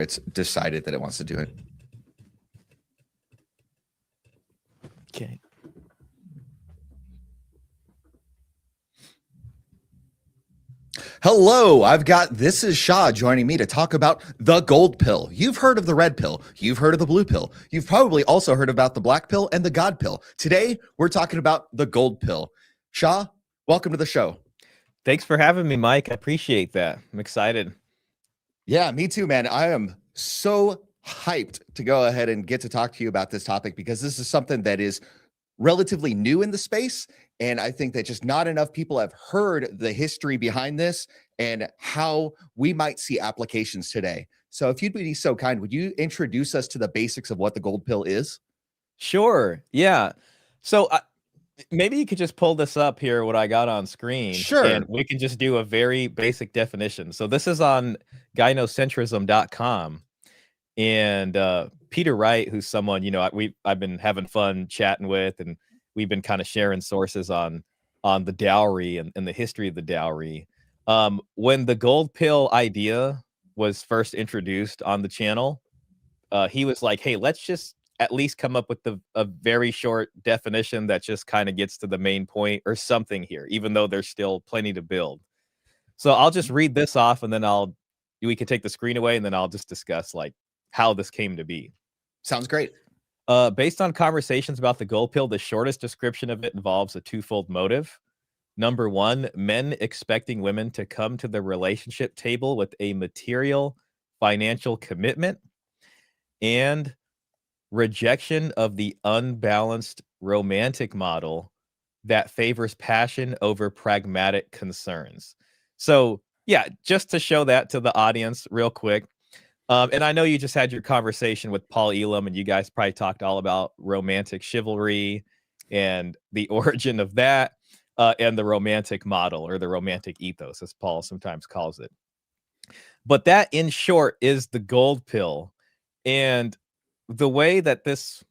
it's decided that it wants to do it. Okay. Hello, this is Shah joining me to talk about the gold pill. You've heard of the red pill. You've heard of the blue pill. You've probably also heard about the black pill and the God pill. Today, we're talking about the gold pill. Shah, welcome to the show. Thanks for having me, Mike. I appreciate that. I'm excited. Yeah, me too, man. I am so hyped to go ahead and get to talk to you about this topic because this is something that is relatively new in the space. And I think that just not enough people have heard the history behind this and how we might see applications today. So if you'd be so kind, would you introduce us to the basics of what the gold pill is? Sure. Yeah. So maybe you could just pull this up here, what I got on screen, Sure. and we can just do a very basic definition. So this is on gynocentrism.com. And Peter Wright, who's someone, I've been having fun chatting with, and we've been kind of sharing sources on the dowry and the history of the dowry. When the gold pill idea was first introduced on the channel, he was like, hey, let's just at least come up with a very short definition that just kind of gets to the main point or something here, even though there's still plenty to build. So I'll just read this off, and then we can take the screen away, and then I'll just discuss like how this came to be. Sounds great. Based on conversations about the gold pill, the shortest description of it involves a twofold motive. Number one, men expecting women to come to the relationship table with a material financial commitment, and rejection of the unbalanced romantic model that favors passion over pragmatic concerns. So yeah, just to show that to the audience real quick. And I know you just had your conversation with Paul Elam, and you guys probably talked all about romantic chivalry and the origin of that, and the romantic model, or the romantic ethos, as Paul sometimes calls it. But that, in short, is the gold pill. And the way that this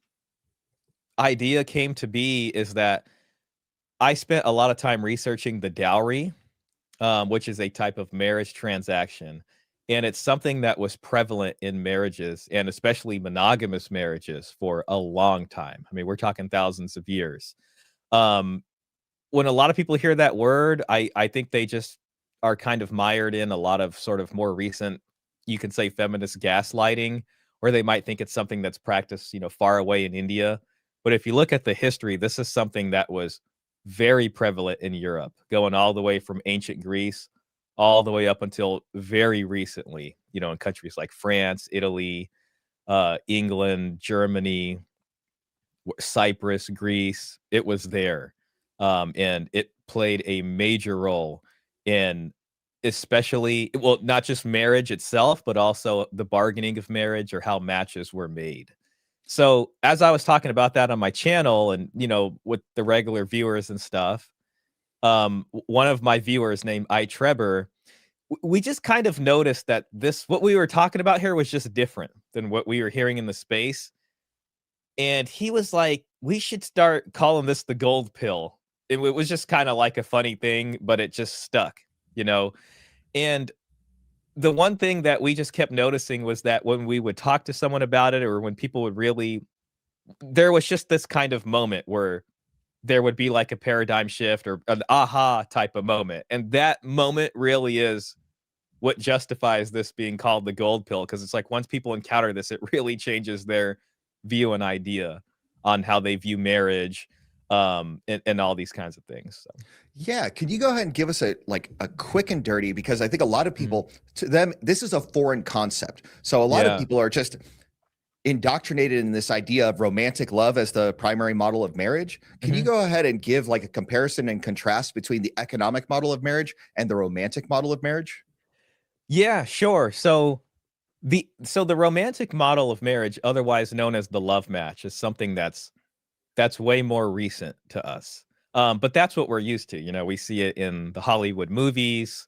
idea came to be is that I spent a lot of time researching the dowry, which is a type of marriage transaction. And it's something that was prevalent in marriages, and especially monogamous marriages, for a long time. I mean, we're talking thousands of years. When a lot of people hear that word, I think they just are kind of mired in a lot of sort of more recent, you can say, feminist gaslighting, where they might think it's something that's practiced, far away in India. But if you look at the history, this is something that was very prevalent in Europe, going all the way from ancient Greece all the way up until very recently, in countries like France, Italy, England, Germany, Cyprus, Greece. It was there. And it played a major role in, especially, well, not just marriage itself, but also the bargaining of marriage, or how matches were made. So as I was talking about that on my channel, and, with the regular viewers and stuff, one of my viewers named iTrevor, we just kind of noticed that what we were talking about here was just different than what we were hearing in the space. And he was like, we should start calling this the gold pill. It was just kind of like a funny thing, but it just stuck, And the one thing that we just kept noticing was that when we would talk to someone about it, or when people would there was just this kind of moment where there would be like a paradigm shift, or an aha type of moment. And that moment really is what justifies this being called the gold pill. Because it's like, once people encounter this, it really changes their view and idea on how they view marriage, and all these kinds of things. So. Yeah, can you go ahead and give us a quick and dirty, because I think a lot of people, to them, this is a foreign concept. So a lot of people are just indoctrinated in this idea of romantic love as the primary model of marriage. Can you go ahead and give like a comparison and contrast between the economic model of marriage and the romantic model of marriage? Yeah, sure. So the romantic model of marriage, otherwise known as the love match, is something that's way more recent to us. But that's what we're used to. We see it in the Hollywood movies,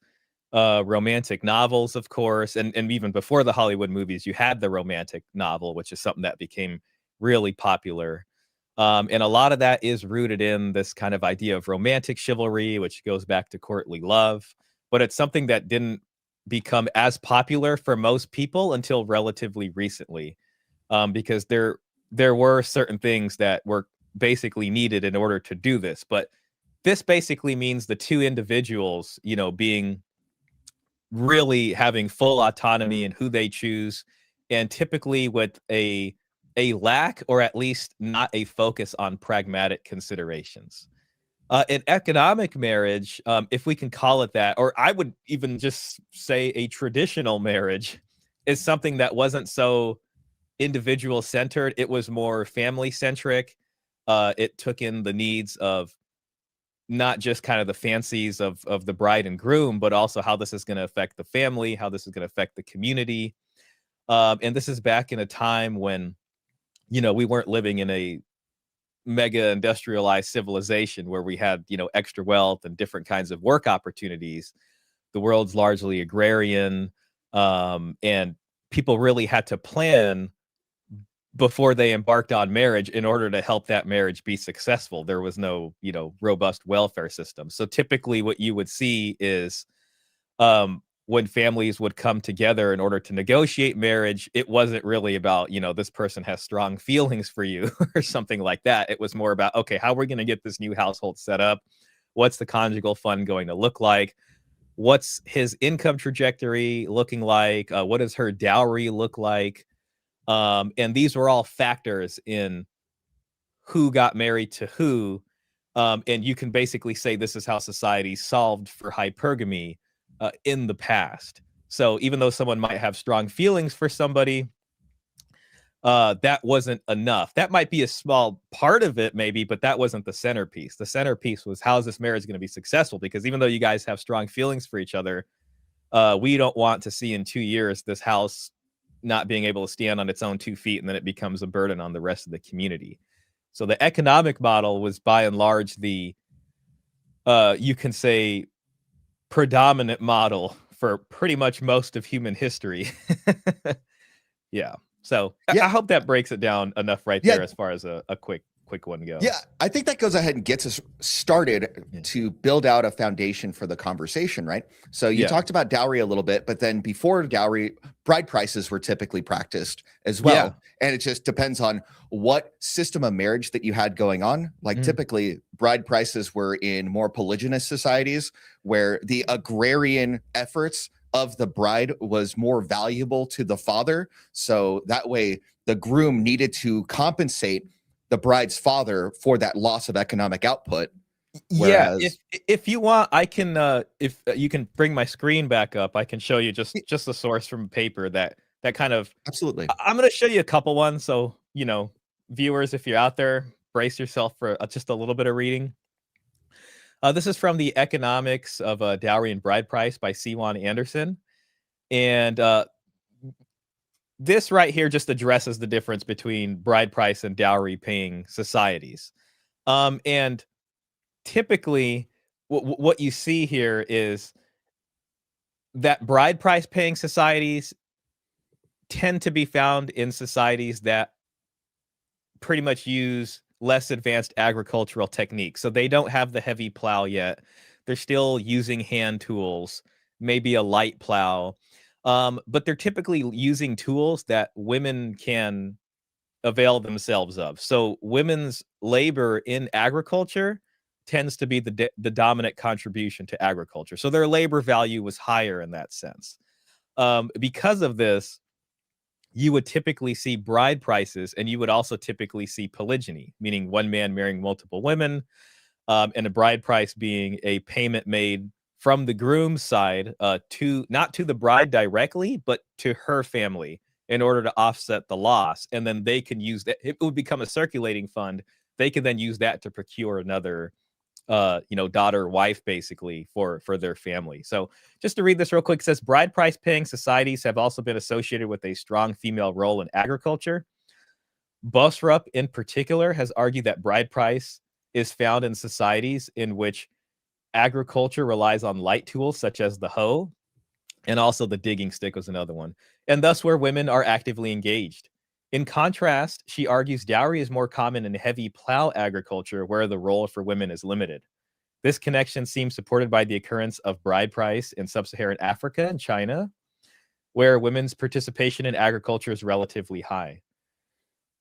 romantic novels, of course. And even before the Hollywood movies, you had the romantic novel, which is something that became really popular. And a lot of that is rooted in this kind of idea of romantic chivalry, which goes back to courtly love. But it's something that didn't become as popular for most people until relatively recently, because there were certain things that were basically needed in order to do this. But this basically means the two individuals, being really having full autonomy in who they choose, and typically with a lack, or at least not a focus on pragmatic considerations. An economic marriage, if we can call it that, or I would even just say a traditional marriage, is something that wasn't so individual centered. It was more family centric. It took in the needs of not just kind of the fancies of the bride and groom, but also how this is going to affect the family, how this is going to affect the community. And this is back in a time when, we weren't living in a mega industrialized civilization where we had, extra wealth and different kinds of work opportunities. The world's largely agrarian, and people really had to plan before they embarked on marriage in order to help that marriage be successful. There was no, robust welfare system. So typically what you would see is, when families would come together in order to negotiate marriage, it wasn't really about, this person has strong feelings for you or something like that. It was more about, okay, how are we going to get this new household set up? What's the conjugal fund going to look like? What's his income trajectory looking like? What does her dowry look like? And these were all factors in who got married to who. And you can basically say this is how society solved for hypergamy in the past. So even though someone might have strong feelings for somebody, that wasn't enough. That might be a small part of it, maybe, but that wasn't the centerpiece. The centerpiece was, how is this marriage going to be successful? Because even though you guys have strong feelings for each other, we don't want to see in 2 years this house not being able to stand on its own 2 feet, and then it becomes a burden on the rest of the community. So the economic model was by and large the, you can say, predominant model for pretty much most of human history. Yeah. So I hope that breaks it down enough right there as far as a quick one goes. Yeah, I think that goes ahead and gets us started to build out a foundation for the conversation, right? So you talked about dowry a little bit, but then before dowry, bride prices were typically practiced as well. Yeah. And it just depends on what system of marriage that you had going on. Like typically bride prices were in more polygynous societies where the agrarian efforts of the bride was more valuable to the father. So that way the groom needed to compensate the bride's father for that loss of economic output. Whereas, if you want, I can, if you can bring my screen back up, I can show you just the source from paper that kind of. Absolutely. I'm going to show you a couple ones. So, viewers, if you're out there, brace yourself for just a little bit of reading. This is from the Economics of Dowry and Bride Price by Siwan Anderson. And this right here just addresses the difference between bride price and dowry paying societies. And typically what you see here is that bride price paying societies tend to be found in societies that pretty much use less advanced agricultural techniques. So they don't have the heavy plow yet. They're still using hand tools, maybe a light plow. But they're typically using tools that women can avail themselves of. So women's labor in agriculture tends to be the dominant contribution to agriculture. So their labor value was higher in that sense. Because of this, you would typically see bride prices, and you would also typically see polygyny, meaning one man marrying multiple women, and a bride price being a payment made from the groom's side to not to the bride directly, but to her family in order to offset the loss. And then they can use that. It would become a circulating fund. They can then use that to procure another, daughter or wife, basically, for their family. So just to read this real quick, it says bride price paying societies have also been associated with a strong female role in agriculture. Bosrup in particular has argued that bride price is found in societies in which agriculture relies on light tools such as the hoe, and also the digging stick was another one, and thus where women are actively engaged. In contrast, she argues dowry is more common in heavy plow agriculture where the role for women is limited. This connection seems supported by the occurrence of bride price in sub-Saharan Africa and China, where women's participation in agriculture is relatively high.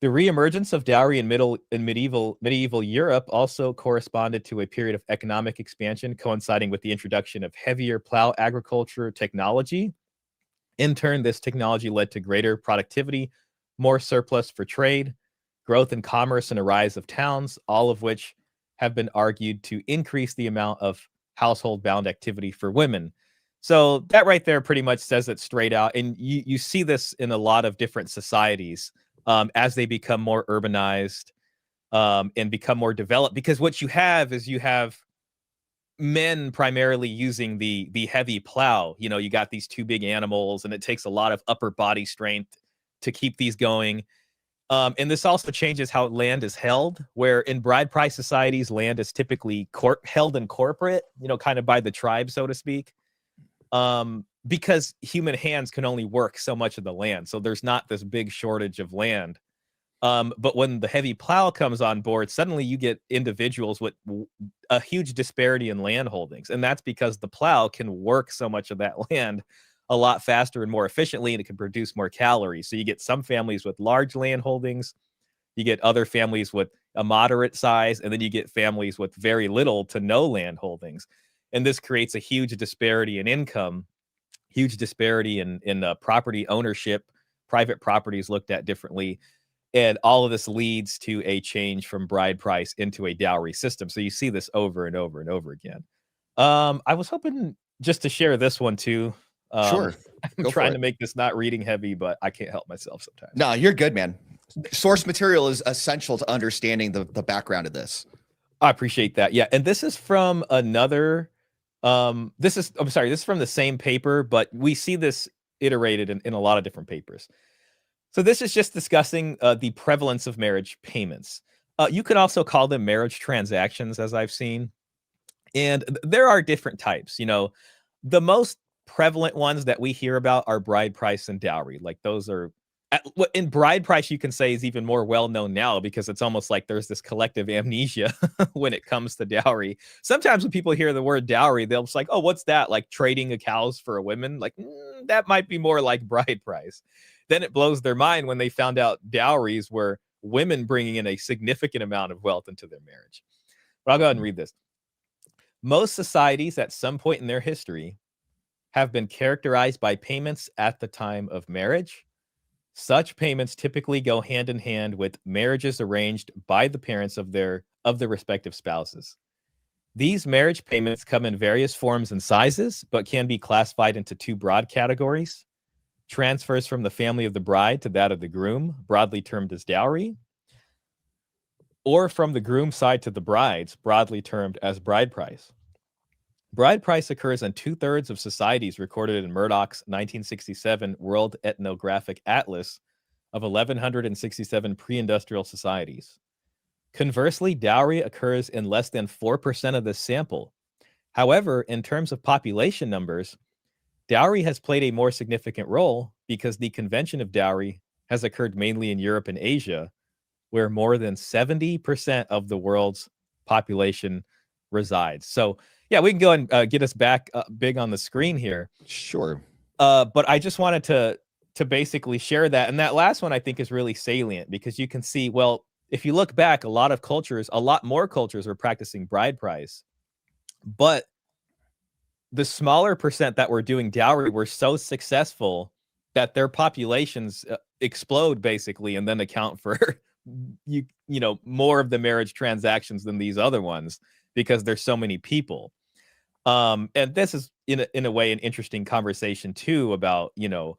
The reemergence of dowry in medieval Europe also corresponded to a period of economic expansion coinciding with the introduction of heavier plow agriculture technology. In turn, this technology led to greater productivity, more surplus for trade, growth in commerce, and a rise of towns, all of which have been argued to increase the amount of household-bound activity for women. So that right there pretty much says it straight out. And you see this in a lot of different societies as they become more urbanized and become more developed. Because what you have is you have men primarily using the heavy plow. You know, you got these two big animals, and it takes a lot of upper body strength to keep these going. And this also changes how land is held, where in bride price societies, land is typically held in corporate, you know, kind of by the tribe, so to speak, because human hands can only work so much of the land. So there's not this big shortage of land. But when the heavy plow comes on board, suddenly you get individuals with a huge disparity in land holdings. And that's because the plow can work so much of that land a lot faster and more efficiently, and it can produce more calories. So you get some families with large land holdings, you get other families with a moderate size, and then you get families with very little to no land holdings. And this creates a huge disparity in income, huge disparity in property ownership. Private property is looked at differently. And all of this leads to a change from bride price into a dowry system. So you see this over and over and over again. I was hoping just to share this one too. Sure. I'm trying to make this not reading heavy, but I can't help myself sometimes. No, you're good, man. Source material is essential to understanding the background of this. I appreciate that. Yeah. And this is from another, this is from the same paper, but we see this iterated in a lot of different papers. So this is just discussing the prevalence of marriage payments. You could also call them marriage transactions, as I've seen. And there are different types. You know, the most prevalent ones that we hear about are bride price and dowry. Like those are, in bride price, you can say is even more well-known now because it's almost like there's this collective amnesia when it comes to dowry. Sometimes when people hear the word dowry, they'll just like, oh, what's that? Like trading a cows for a woman? Like, that might be more like bride price. Then it blows their mind when they found out dowries were women bringing in a significant amount of wealth into their marriage. But I'll go ahead and read this. Most societies at some point in their history have been characterized by payments at the time of marriage. Such payments typically go hand in hand with marriages arranged by the parents of the respective spouses. These marriage payments come in various forms and sizes, but can be classified into two broad categories: transfers from the family of the bride to that of the groom, broadly termed as dowry, or from the groom side to the bride's, broadly termed as bride price. Bride price occurs in 2/3 of societies recorded in Murdoch's 1967 World Ethnographic Atlas of 1,167 pre-industrial societies. Conversely, dowry occurs in less than 4% of this sample. However, in terms of population numbers, dowry has played a more significant role because the convention of dowry has occurred mainly in Europe and Asia, where more than 70% of the world's population resides. So, yeah, we can go and get us back big on the screen here. Sure. But I just wanted to basically share that. And that last one I think is really salient because you can see, well, if you look back, a lot more cultures were practicing bride price. But the smaller percent that were doing dowry were so successful that their populations explode basically and then account for you know more of the marriage transactions than these other ones because there's so many people. And this is in a way an interesting conversation too about, you know,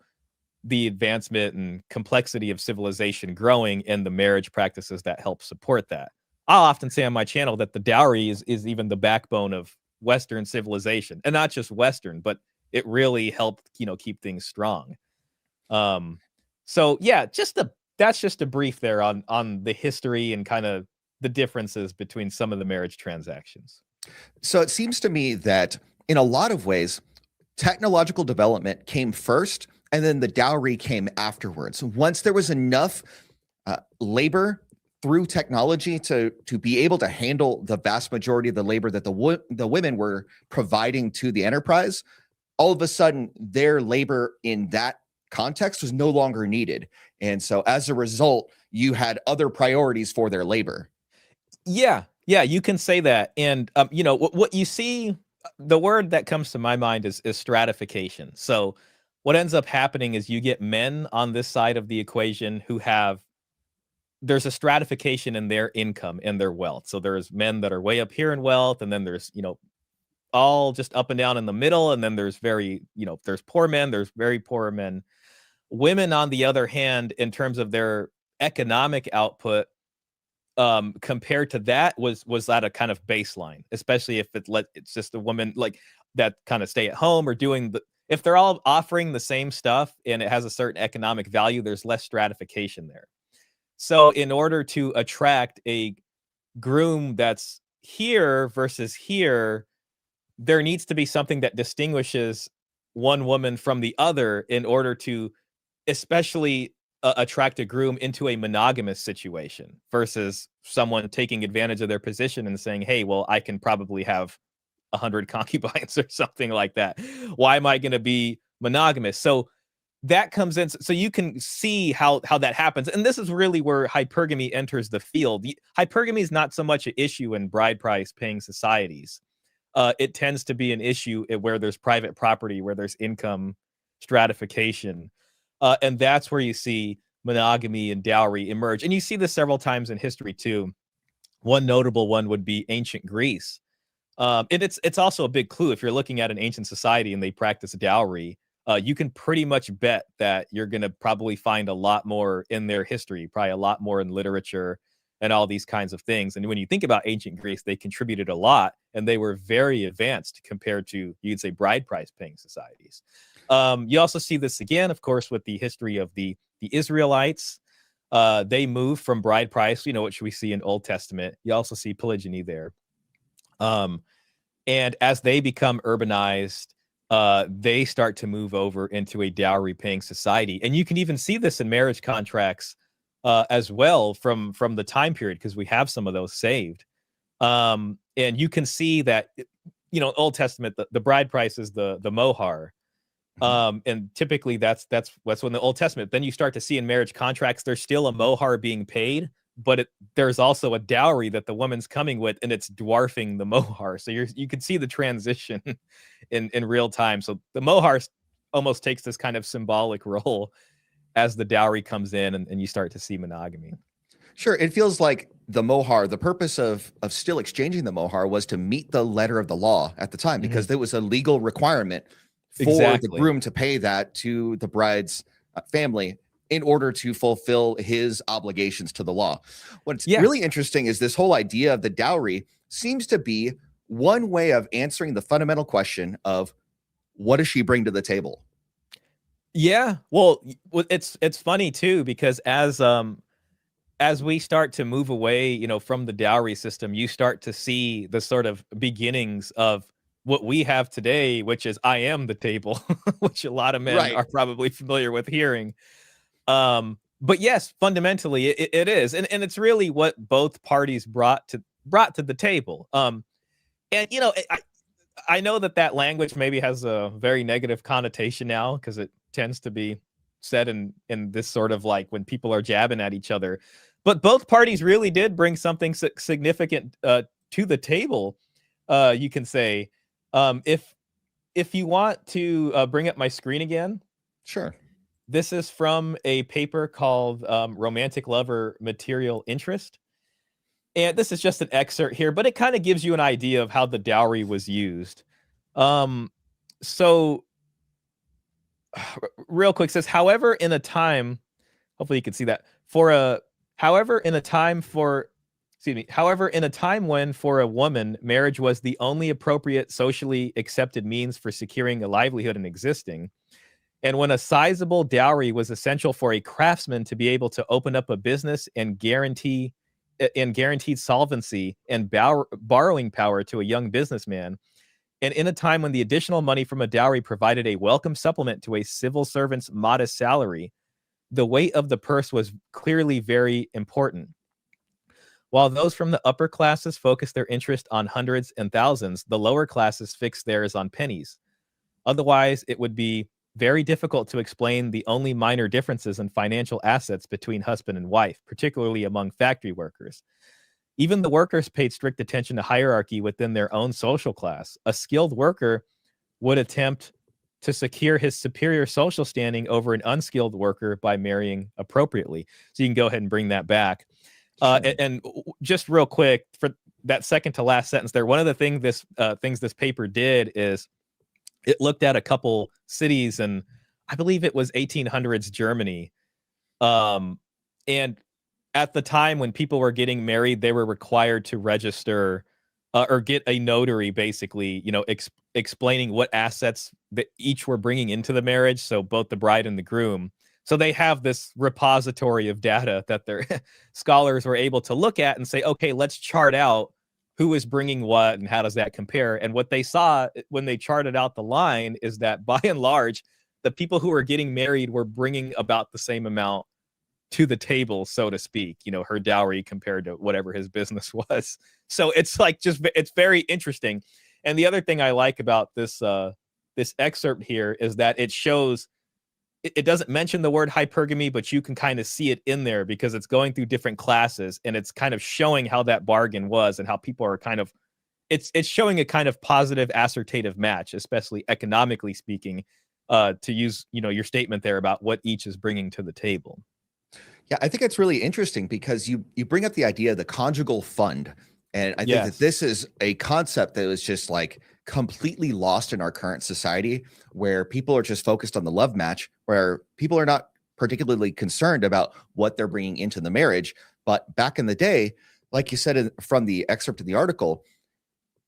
the advancement and complexity of civilization growing and the marriage practices that help support that. I'll often say on my channel that the dowry is even the backbone of Western civilization, and not just Western, but it really helped, you know, keep things strong. So yeah, that's just a brief there on the history and kind of the differences between some of the marriage transactions. So it seems to me that in a lot of ways, technological development came first, and then the dowry came afterwards. Once there was enough labor through technology to be able to handle the vast majority of the labor that the women were providing to the enterprise, all of a sudden their labor in that context was no longer needed. And so as a result, you had other priorities for their labor. Yeah, yeah, you can say that. And you know, what you see, the word that comes to my mind is stratification. So what ends up happening is you get men on this side of the equation who have there's a stratification in their income and their wealth. So there's men that are way up here in wealth, and then there's, you know, all just up and down in the middle, and then there's very, you know, there's poor men, there's very poor men. Women, on the other hand, in terms of their economic output, compared to that was at a kind of baseline, especially if it's just a woman like that kind of stay at home or doing the if they're all offering the same stuff and it has a certain economic value, there's less stratification there. So in order to attract a groom that's here versus here, there needs to be something that distinguishes one woman from the other in order to especially attract a groom into a monogamous situation versus someone taking advantage of their position and saying, hey, well, I can probably have 100 concubines or something like that. Why am I going to be monogamous? So that comes in. So you can see how that happens. And this is really where hypergamy enters the field. Hypergamy is not so much an issue in bride price paying societies. It tends to be an issue where there's private property, where there's income stratification. And that's where you see monogamy and dowry emerge. And you see this several times in history too. One notable one would be ancient Greece. And it's also a big clue. If you're looking at an ancient society and they practice dowry, you can pretty much bet that you're going to probably find a lot more in their history, probably a lot more in literature and all these kinds of things. And when you think about ancient Greece, they contributed a lot and they were very advanced compared to, you'd say, bride price paying societies. You also see this again, of course, with the history of the Israelites. They moved from bride price, you know, which we see in Old Testament. You also see polygyny there. And as they become urbanized, they start to move over into a dowry paying society. And you can even see this in marriage contracts as well from the time period, because we have some of those saved. And you can see that, you know, Old Testament, the bride price is the mohar. And typically that's when the Old Testament, then you start to see in marriage contracts, there's still a mohar being paid, but there's also a dowry that the woman's coming with, and it's dwarfing the mohar. So you can see the transition in real time. So the mohar almost takes this kind of symbolic role as the dowry comes in, and you start to see monogamy. Sure. It feels like the mohar, the purpose of still exchanging the mohar was to meet the letter of the law at the time, because there was a legal requirement for the groom to pay that to the bride's family in order to fulfill his obligations to the law. What's really interesting is this whole idea of the dowry seems to be one way of answering the fundamental question of what does she bring to the table? Yeah, well, it's funny too, because as we start to move away, you know, from the dowry system, you start to see the sort of beginnings of what we have today, which is I am the table, which a lot of men are probably familiar with hearing. But yes, fundamentally it is. And it's really what both parties brought to the table. And you know, I know that language maybe has a very negative connotation now, because it tends to be said in this sort of like when people are jabbing at each other. But both parties really did bring something significant to the table. You can say, if you want to bring up my screen again. Sure. This is from a paper called Romantic Lover Material Interest. And this is just an excerpt here, but it kind of gives you an idea of how the dowry was used. So real quick, says, however, in a time, hopefully you can see that, however, in a time when for a woman, marriage was the only appropriate socially accepted means for securing a livelihood and existing, and when a sizable dowry was essential for a craftsman to be able to open up a business and guaranteed solvency and borrowing power to a young businessman, and in a time when the additional money from a dowry provided a welcome supplement to a civil servant's modest salary, the weight of the purse was clearly very important. While those from the upper classes focus their interest on hundreds and thousands, the lower classes fix theirs on pennies. Otherwise, it would be very difficult to explain the only minor differences in financial assets between husband and wife, particularly among factory workers. Even the workers paid strict attention to hierarchy within their own social class. A skilled worker would attempt to secure his superior social standing over an unskilled worker by marrying appropriately. So you can go ahead and bring that back. And just real quick, for that second to last sentence there, one of the things this paper did is it looked at a couple cities, and I believe it was 1800s Germany. And at the time when people were getting married, they were required to register or get a notary, basically, explaining what assets that each were bringing into the marriage. So both the bride and the groom. So they have this repository of data that their scholars were able to look at and say, okay, let's chart out who is bringing what and how does that compare. And what they saw when they charted out the line is that by and large, the people who were getting married were bringing about the same amount to the table, so to speak, her dowry compared to whatever his business was. So it's like, it's very interesting. And the other thing I like about this excerpt here is that it shows, it doesn't mention the word hypergamy, but you can kind of see it in there because it's going through different classes and it's kind of showing how that bargain was and how people are kind of, it's showing a kind of positive assertive match, especially economically speaking, to use, your statement there about what each is bringing to the table. Yeah, I think it's really interesting because you bring up the idea of the conjugal fund. And I think that this is a concept that was just like completely lost in our current society, where people are just focused on the love match, where people are not particularly concerned about what they're bringing into the marriage. But back in the day, like you said from the excerpt of the article,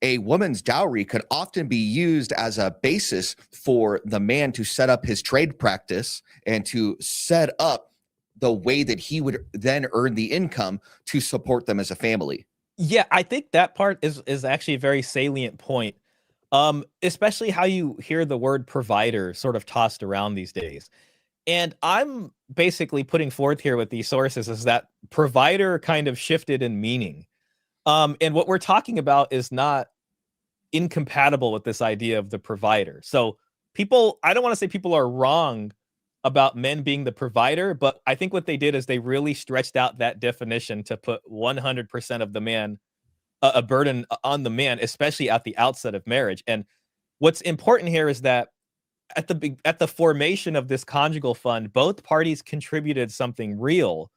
a woman's dowry could often be used as a basis for the man to set up his trade practice and to set up the way that he would then earn the income to support them as a family. Yeah, I think that part is actually a very salient point, especially how you hear the word provider sort of tossed around these days. And I'm basically putting forth here with these sources is that provider kind of shifted in meaning. And what we're talking about is not incompatible with this idea of the provider. So I don't want to say people are wrong about men being the provider, but I think what they did is they really stretched out that definition to put 100% of the man, a burden on the man, especially at the outset of marriage. And what's important here is that at the formation of this conjugal fund, both parties contributed something real,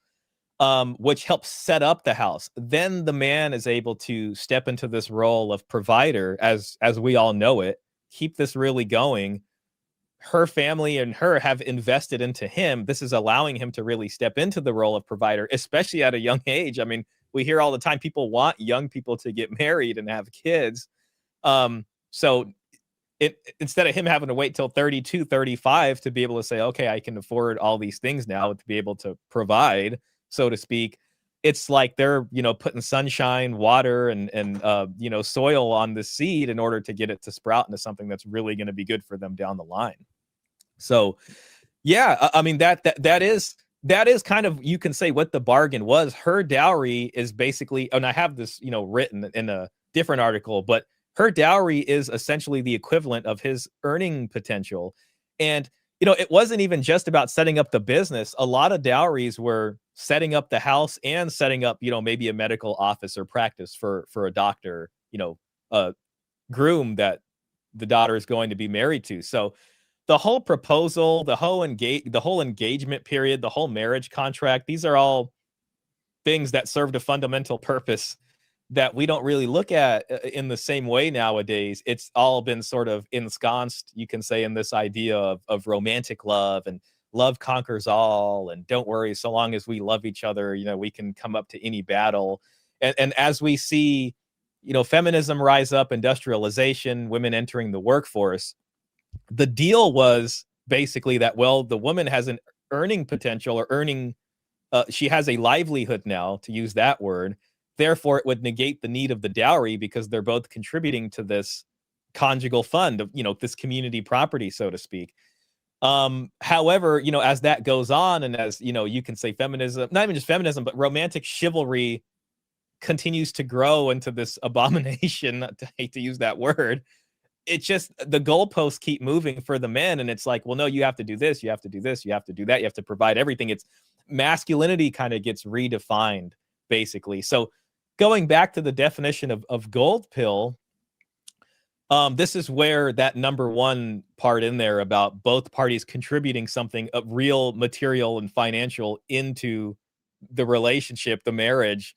which helps set up the house. Then the man is able to step into this role of provider, as we all know it, keep this really going. Her family and her have invested into him. This is allowing him to really step into the role of provider, especially at a young age. I mean, we hear all the time people want young people to get married and have kids. So instead of him having to wait till 32, 35 to be able to say, okay, I can afford all these things now to be able to provide, so to speak, it's like they're, putting sunshine, water, and soil on the seed in order to get it to sprout into something that's really going to be good for them down the line. So, yeah, I mean, that is kind of, you can say what the bargain was. Her dowry is basically, and I have this, written in a different article, but her dowry is essentially the equivalent of his earning potential. And it wasn't even just about setting up the business. A lot of dowries were setting up the house and setting up, maybe a medical office or practice for a doctor, a groom that the daughter is going to be married to. So the whole proposal, the whole engagement period, the whole marriage contract, these are all things that served a fundamental purpose that we don't really look at in the same way nowadays. It's all been sort of ensconced, you can say, in this idea of romantic love and love conquers all. And don't worry, so long as we love each other, we can come up to any battle. And as we see, feminism rise up, industrialization, women entering the workforce, the deal was basically that, well, the woman has an earning potential or she has a livelihood now, to use that word. Therefore, it would negate the need of the dowry because they're both contributing to this conjugal fund of, this community property, so to speak. However, as that goes on and as, you can say feminism, not even just feminism, but romantic chivalry continues to grow into this abomination. I hate to use that word. It's just the goalposts keep moving for the men, and it's like, well, no, you have to do this, you have to do this, you have to do that, you have to provide everything. It's masculinity kind of gets redefined, basically. So going back to the definition of gold pill, this is where that number one part in there about both parties contributing something of real material and financial into the relationship, the marriage,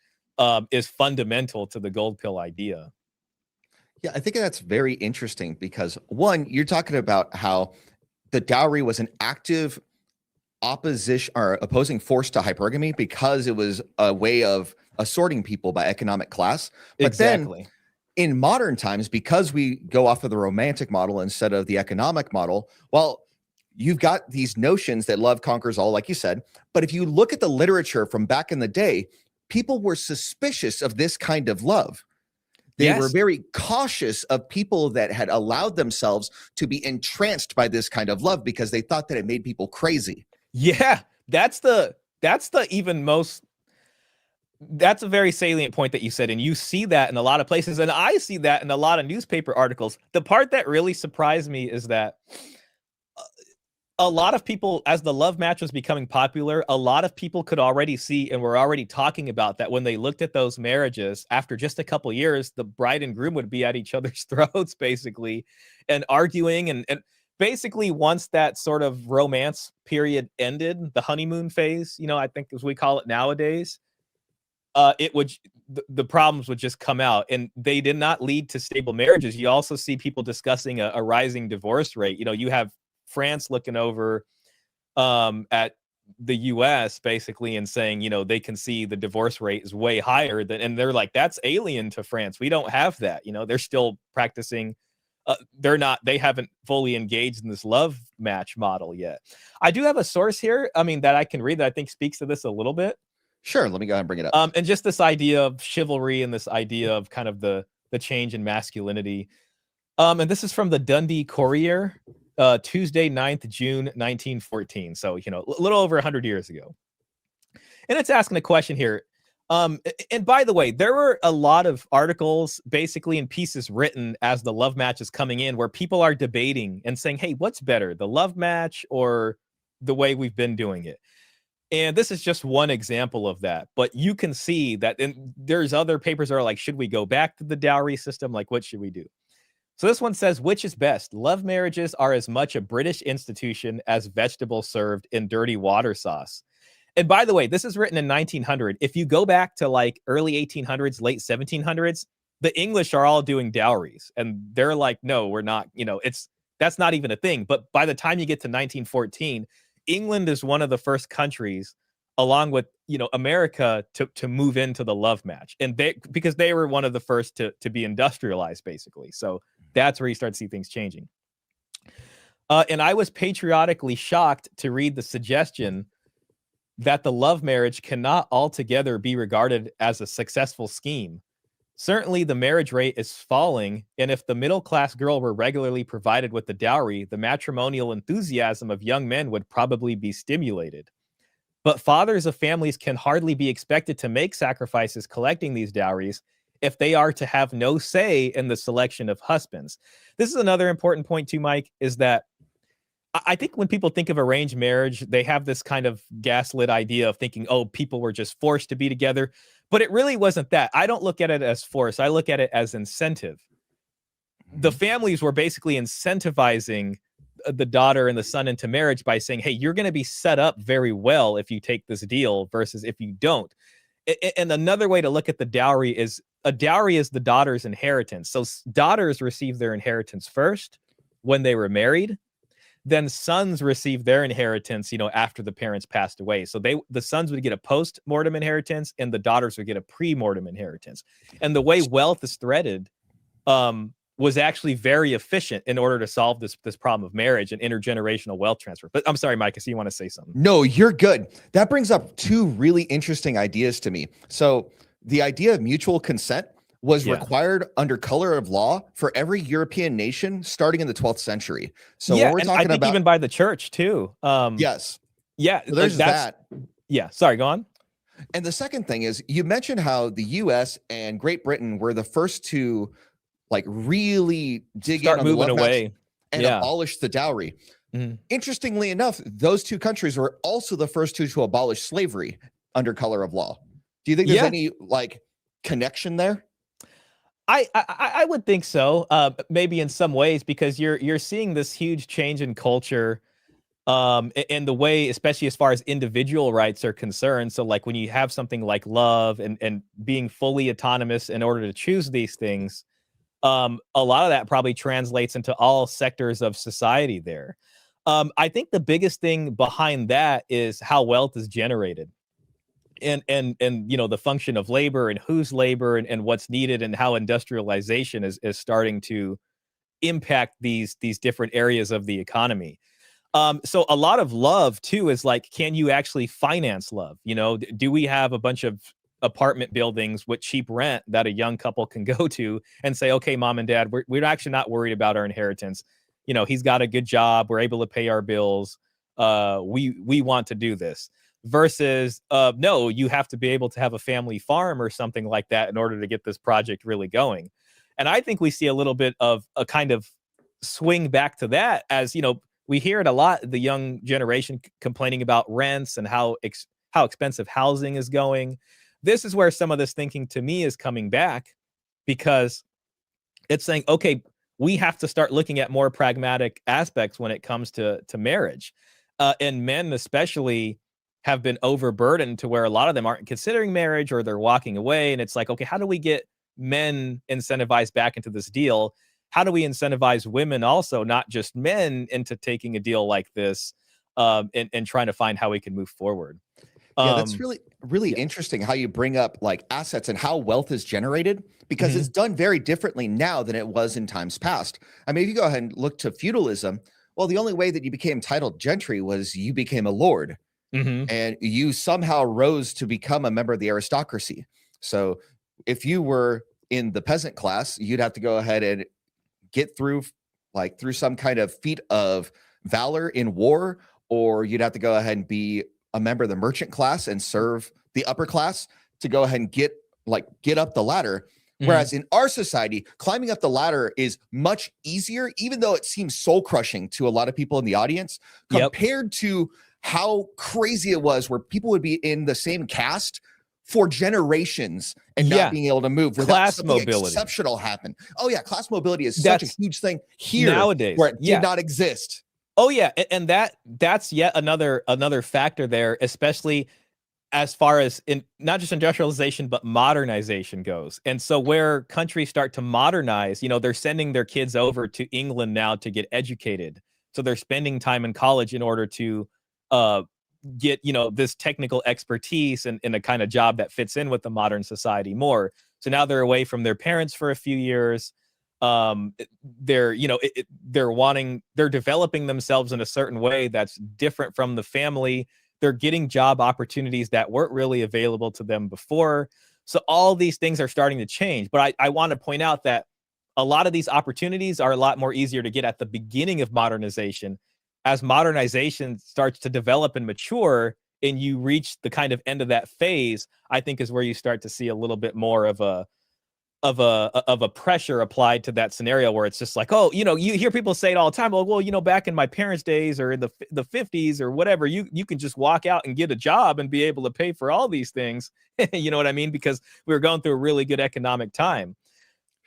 is fundamental to the gold pill idea. Yeah, I think that's very interesting because one, you're talking about how the dowry was an active opposition or opposing force to hypergamy because it was a way of assorting people by economic class. But Exactly. then in modern times, because we go off of the romantic model instead of the economic model, well, you've got these notions that love conquers all, like you said. But if you look at the literature from back in the day, people were suspicious of this kind of love. They were Yes. very cautious of people that had allowed themselves to be entranced by this kind of love because they thought that it made people crazy. Yeah, that's the even most, that's a very salient point that you said, and you see that in a lot of places, and I see that in a lot of newspaper articles. The part that really surprised me is that a lot of people, as the love match was becoming popular, a lot of people could already see and were already talking about that when they looked at those marriages. After just a couple years, the bride and groom would be at each other's throats, basically, and arguing. And basically, once that sort of romance period ended, the honeymoon phase, you know, I think as we call it nowadays, it would, the problems would just come out, and they did not lead to stable marriages. You also see people discussing a rising divorce rate. You know, you have France looking over at the US basically and saying, you know, they can see the divorce rate is way higher than, and they're like, that's alien to France. We don't have that. You know, they're still practicing. They haven't fully engaged in this love match model yet. I do have a source here, I mean, that I can read that I think speaks to this a little bit. Sure, let me go ahead and bring it up. And just this idea of chivalry and this idea of kind of the change in masculinity. And this is from the Dundee Courier, Tuesday, 9th June, 1914. So, you know, a little over 100 years ago. And it's asking a question here. And by the way, there were a lot of articles basically and pieces written as the love match is coming in where people are debating and saying, hey, what's better, the love match or the way we've been doing it? And this is just one example of that. But you can see that, and there's other papers that are like, should we go back to the dowry system? Like, what should we do? So this one says, which is best? Love marriages are as much a British institution as vegetables served in dirty water sauce. And by the way, this is written in 1900. If you go back to like early 1800s, late 1700s, the English are all doing dowries. And they're like, no, we're not, you know, that's not even a thing. But by the time you get to 1914, England is one of the first countries, along with, you know, America, to move into the love match. And because they were one of the first to be industrialized, basically. So that's where you start to see things changing. And I was patriotically shocked to read the suggestion that the love marriage cannot altogether be regarded as a successful scheme. Certainly, the marriage rate is falling, and if the middle-class girl were regularly provided with the dowry, the matrimonial enthusiasm of young men would probably be stimulated. But fathers of families can hardly be expected to make sacrifices collecting these dowries if they are to have no say in the selection of husbands. This is another important point too, Mike, is that I think when people think of arranged marriage, they have this kind of gaslit idea of thinking, oh, people were just forced to be together. But it really wasn't that. I don't look at it as force. I look at it as incentive. The families were basically incentivizing the daughter and the son into marriage by saying, hey, you're going to be set up very well if you take this deal versus if you don't. And another way to look at the dowry is a dowry is the daughter's inheritance. So daughters receive their inheritance first when they were married. Then sons receive their inheritance, you know, after the parents passed away. So the sons would get a post-mortem inheritance and the daughters would get a pre-mortem inheritance. And the way wealth is threaded was actually very efficient in order to solve this problem of marriage and intergenerational wealth transfer. But I'm sorry, Mike, I see you want to say something. No, you're good. That brings up two really interesting ideas to me. So the idea of mutual consent was required under color of law for every European nation starting in the 12th century. So yeah, what we're and talking I think about, even by the church too. yes. Yeah, So there's that. Yeah, sorry, go on. And the second thing is, you mentioned how the US and Great Britain were the first to like really dig in Start on the moving love match away. and Yeah. abolish the dowry. Mhm. Interestingly enough, those two countries were also the first two to abolish slavery under color of law. Do you think there's Yeah. any like connection there? I would think so. Maybe in some ways, because you're seeing this huge change in culture, in the way, especially as far as individual rights are concerned. So, like when you have something like love and being fully autonomous in order to choose these things, a lot of that probably translates into all sectors of society there. I think the biggest thing behind that is how wealth is generated. And the function of labor and whose labor and what's needed and how industrialization is starting to impact these different areas of the economy. So a lot of love too is like, can you actually finance love? Do we have a bunch of apartment buildings with cheap rent that a young couple can go to and say, okay, mom and dad, we're actually not worried about our inheritance. He's got a good job. We're able to pay our bills. We want to do this. Versus, no, you have to be able to have a family farm or something like that in order to get this project really going. And I think we see a little bit of a kind of swing back to that, as we hear it a lot, the young generation complaining about rents and how expensive housing is going. This is where some of this thinking to me is coming back, because it's saying, okay, we have to start looking at more pragmatic aspects when it comes to marriage. And men especially have been overburdened to where a lot of them aren't considering marriage, or they're walking away. And it's like, okay, how do we get men incentivized back into this deal? How do we incentivize women also, not just men, into taking a deal like this, and trying to find how we can move forward? Yeah, that's really Yeah. interesting how you bring up like assets and how wealth is generated, because it's Mhm. done very differently now than it was in times past. I mean, if you go ahead and look to feudalism, well, the only way that you became titled gentry was you became a lord, Mhm. and you somehow rose to become a member of the aristocracy. So if you were in the peasant class, you'd have to go ahead and get through through some kind of feat of valor in war, or you'd have to go ahead and be a member of the merchant class and serve the upper class to go ahead and get up the ladder. Mhm. Whereas in our society, climbing up the ladder is much easier, even though it seems soul crushing to a lot of people in the audience, Yep. compared to how crazy it was where people would be in the same caste for generations and not Yeah. being able to move without Class something mobility. exceptional happen. Oh yeah, class mobility is such a That's huge thing here where nowadays. it did Yeah. not exist. Oh yeah, and that's yet another factor there, especially as far as in not just industrialization but modernization goes. And so where countries start to modernize, they're sending their kids over to England now to get educated. So they're spending time in college in order to uh get, this technical expertise and in a kind of job that fits in with the modern society more. So now they're away from their parents for a few years. They're, they're developing themselves in a certain way that's different from the family. They're getting job opportunities that weren't really available to them before. So all these things are starting to change. But I want to point out that a lot of these opportunities are a lot more easier to get at the beginning of modernization. As modernization starts to develop and mature, and you reach the kind of end of that phase, I think is where you start to see a little bit more of a pressure applied to that scenario, where it's just like, oh, you hear people say it all the time. Well, back in my parents' days or in the 50s or whatever, you can just walk out and get a job and be able to pay for all these things. You know what I mean? Because we were going through a really good economic time.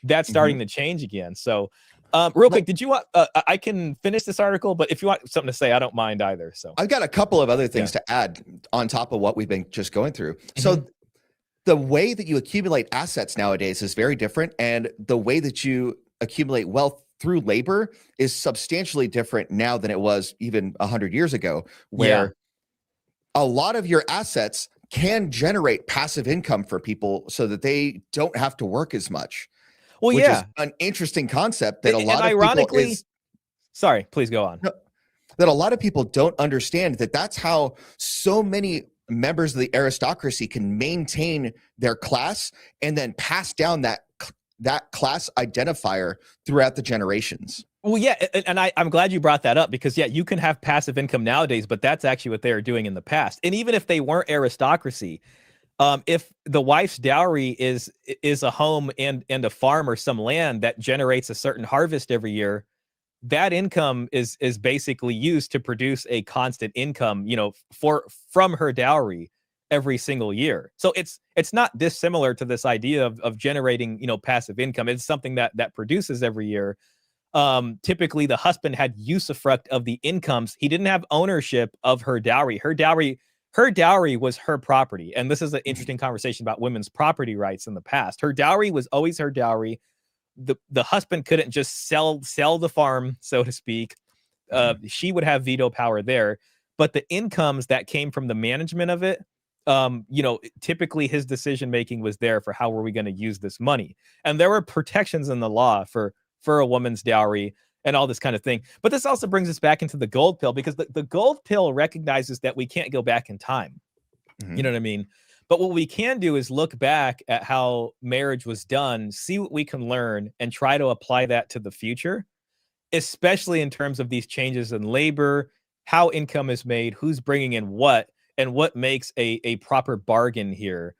That's Mhm. starting to change again. So, real Well, quick, did you want? I can finish this article, but if you want something to say, I don't mind either. So, I've got a couple of other yeah. things to add on top of what we've been just going through. Mhm. So the way that you accumulate assets nowadays is very different, and the way that you accumulate wealth through labor is substantially different now than it was even 100 years ago, Yeah. where a lot of your assets can generate passive income for people so that they don't have to work as much, Well, which is yeah. an interesting concept that a And lot of people ironically, sorry, please go on. no, that a lot of people don't understand, that that's how so many members of the aristocracy can maintain their class and then pass down that class identifier throughout the generations. Well, yeah, and I'm glad you brought that up, because yeah, you can have passive income nowadays, but that's actually what they were doing in the past. And even if they weren't aristocracy, If the wife's dowry is a home and a farm or some land that generates a certain harvest every year, that income is basically used to produce a constant income, from her dowry every single year. So it's not dissimilar to this idea of generating, passive income. It's something that produces every year. Typically the husband had usufruct of the incomes. He didn't have ownership of her dowry. Her dowry was her property. And this is an interesting conversation about women's property rights in the past. Her dowry was always her dowry. The husband couldn't just sell the farm, so to speak. She would have veto power there. But the incomes that came from the management of it, typically his decision making was there for how were we going to use this money. And there were protections in the law for a woman's dowry and all this kind of thing. But this also brings us back into the gold pill, because the gold pill recognizes that we can't go back in time. You know what I mean? But what we can do is look back at how marriage was done, see what we can learn, and try to apply that to the future, especially in terms of these changes in labor, how income is made, who's bringing in what, and what makes a proper bargain here,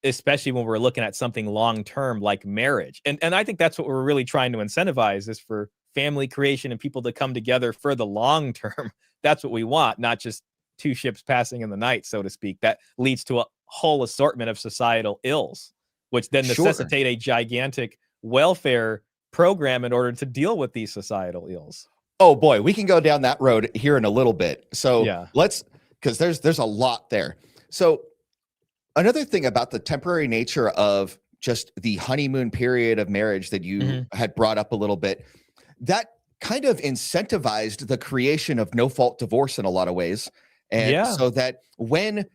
especially when we're looking at something long-term like marriage. And I think that's what we're really trying to incentivize, is for family creation and people to come together for the long term. That's what we want, not just two ships passing in the night, so to speak. That leads to a whole assortment of societal ills, which then necessitate a gigantic welfare program in order to deal with these societal ills. Oh boy, we can go down that road here in a little bit. So yeah, because there's a lot there. So another thing about the temporary nature of just the honeymoon period of marriage that you had brought up a little bit, that kind of incentivized the creation of no-fault divorce in a lot of ways. And so that when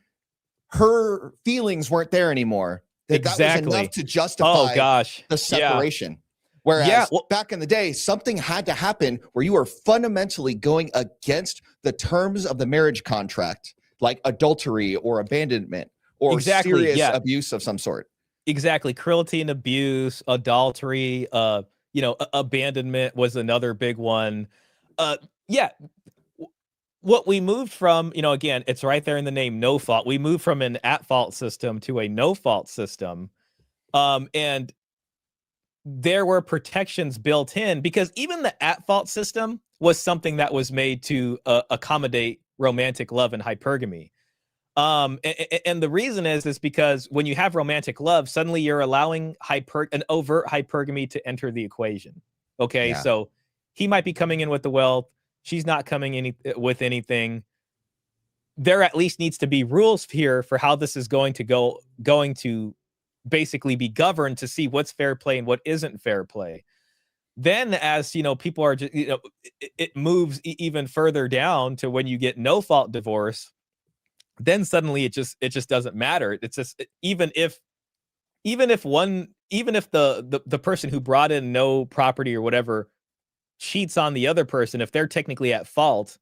her feelings weren't there anymore, that was enough to justify the separation. Whereas back in the day, something had to happen where you were fundamentally going against the terms of the marriage contract, like adultery or abandonment or serious abuse of some sort. Exactly. Cruelty and abuse, adultery, abandonment was another big one. What we moved from, again, it's right there in the name, no fault. We moved from an at-fault system to a no-fault system. And there were protections built in, because even the at-fault system was something that was made to accommodate romantic love and hypergamy. And the reason is because when you have romantic love, suddenly you're allowing an overt hypergamy to enter the equation. Okay, so he might be coming in with the wealth. She's not coming with anything. There at least needs to be rules here for how this is going to basically be governed, to see what's fair play and what isn't fair play. Then as, people are just, it moves even further down to when you get no fault divorce, then suddenly it just doesn't matter. It's just, even if the person who brought in no property or whatever cheats on the other person, if they're technically at fault,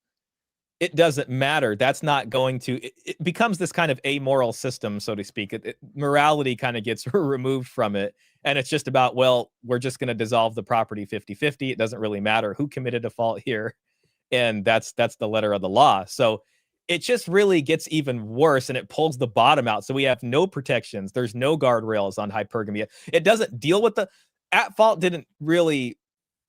it doesn't matter. That's not going to, it becomes this kind of amoral system, so to speak. Morality kind of gets removed from it. And it's just about, well, we're just going to dissolve the property 50-50. It doesn't really matter who committed a fault here. And that's the letter of the law. So it just really gets even worse, and it pulls the bottom out. So we have no protections. There's no guardrails on hypergamy. It doesn't deal with at fault didn't really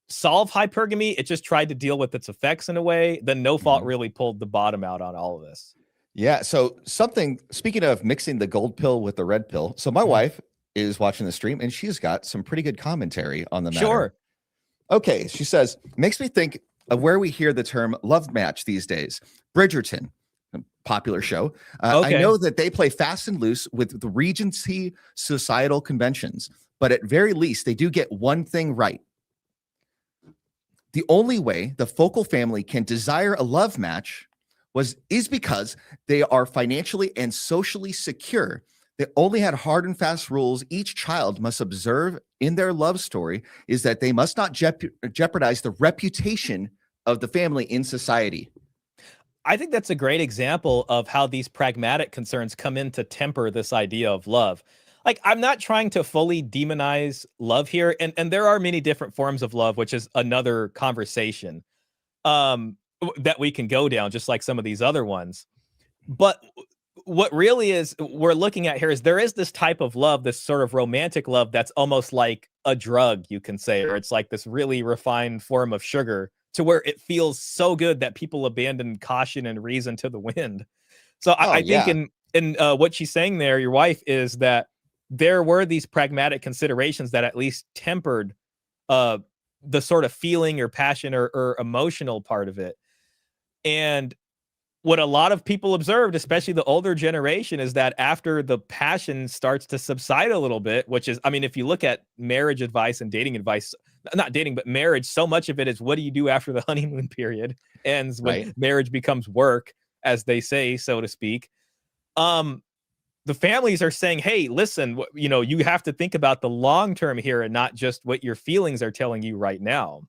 solve hypergamy. It just tried to deal with its effects in a way. Then no fault really pulled the bottom out on all of this. Yeah. So speaking of mixing the gold pill with the red pill. So my wife is watching the stream, and she's got some pretty good commentary on the matter. Sure. Okay. She says, makes me think of where we hear the term love match these days. Bridgerton, a popular show. I know that they play fast and loose with the Regency societal conventions, but at very least, they do get one thing right. The only way the focal family can desire a love match is because they are financially and socially secure. They only had hard and fast rules each child must observe in their love story is that they must not jeopardize the reputation of the family in society. I think that's a great example of how these pragmatic concerns come in to temper this idea of love. Like, I'm not trying to fully demonize love here. And there are many different forms of love, which is another conversation that we can go down, just like some of these other ones. But what really is we're looking at here is there is this type of love, this sort of romantic love that's almost like a drug, you can say, or it's like this really refined form of sugar to where it feels so good that people abandon caution and reason to the wind. So Oh I think yeah. in what she's saying there, your wife, is that there were these pragmatic considerations that at least tempered uh the sort of feeling or passion or emotional part of it. And what a lot of people observed, especially the older generation, is that after the passion starts to subside a little bit, which is, I mean, if you look at marriage advice and dating advice, not dating, but marriage, so much of it is what do you do after the honeymoon period ends when Right. marriage becomes work, as they say, so to speak. Um, the families are saying, hey, listen, you have to think about the long term here and not just what your feelings are telling you right now.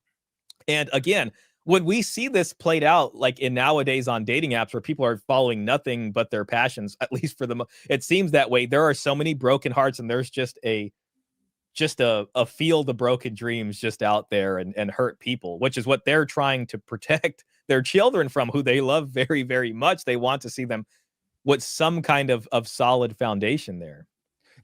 And again, when we see this played out, like in nowadays on dating apps where people are following nothing but their passions, at least for them, it seems that way. There are so many broken hearts, and there's just a field of broken dreams just out there and hurt people, which is what they're trying to protect their children from, who they love very, very much. They want to see them with some kind of solid foundation there.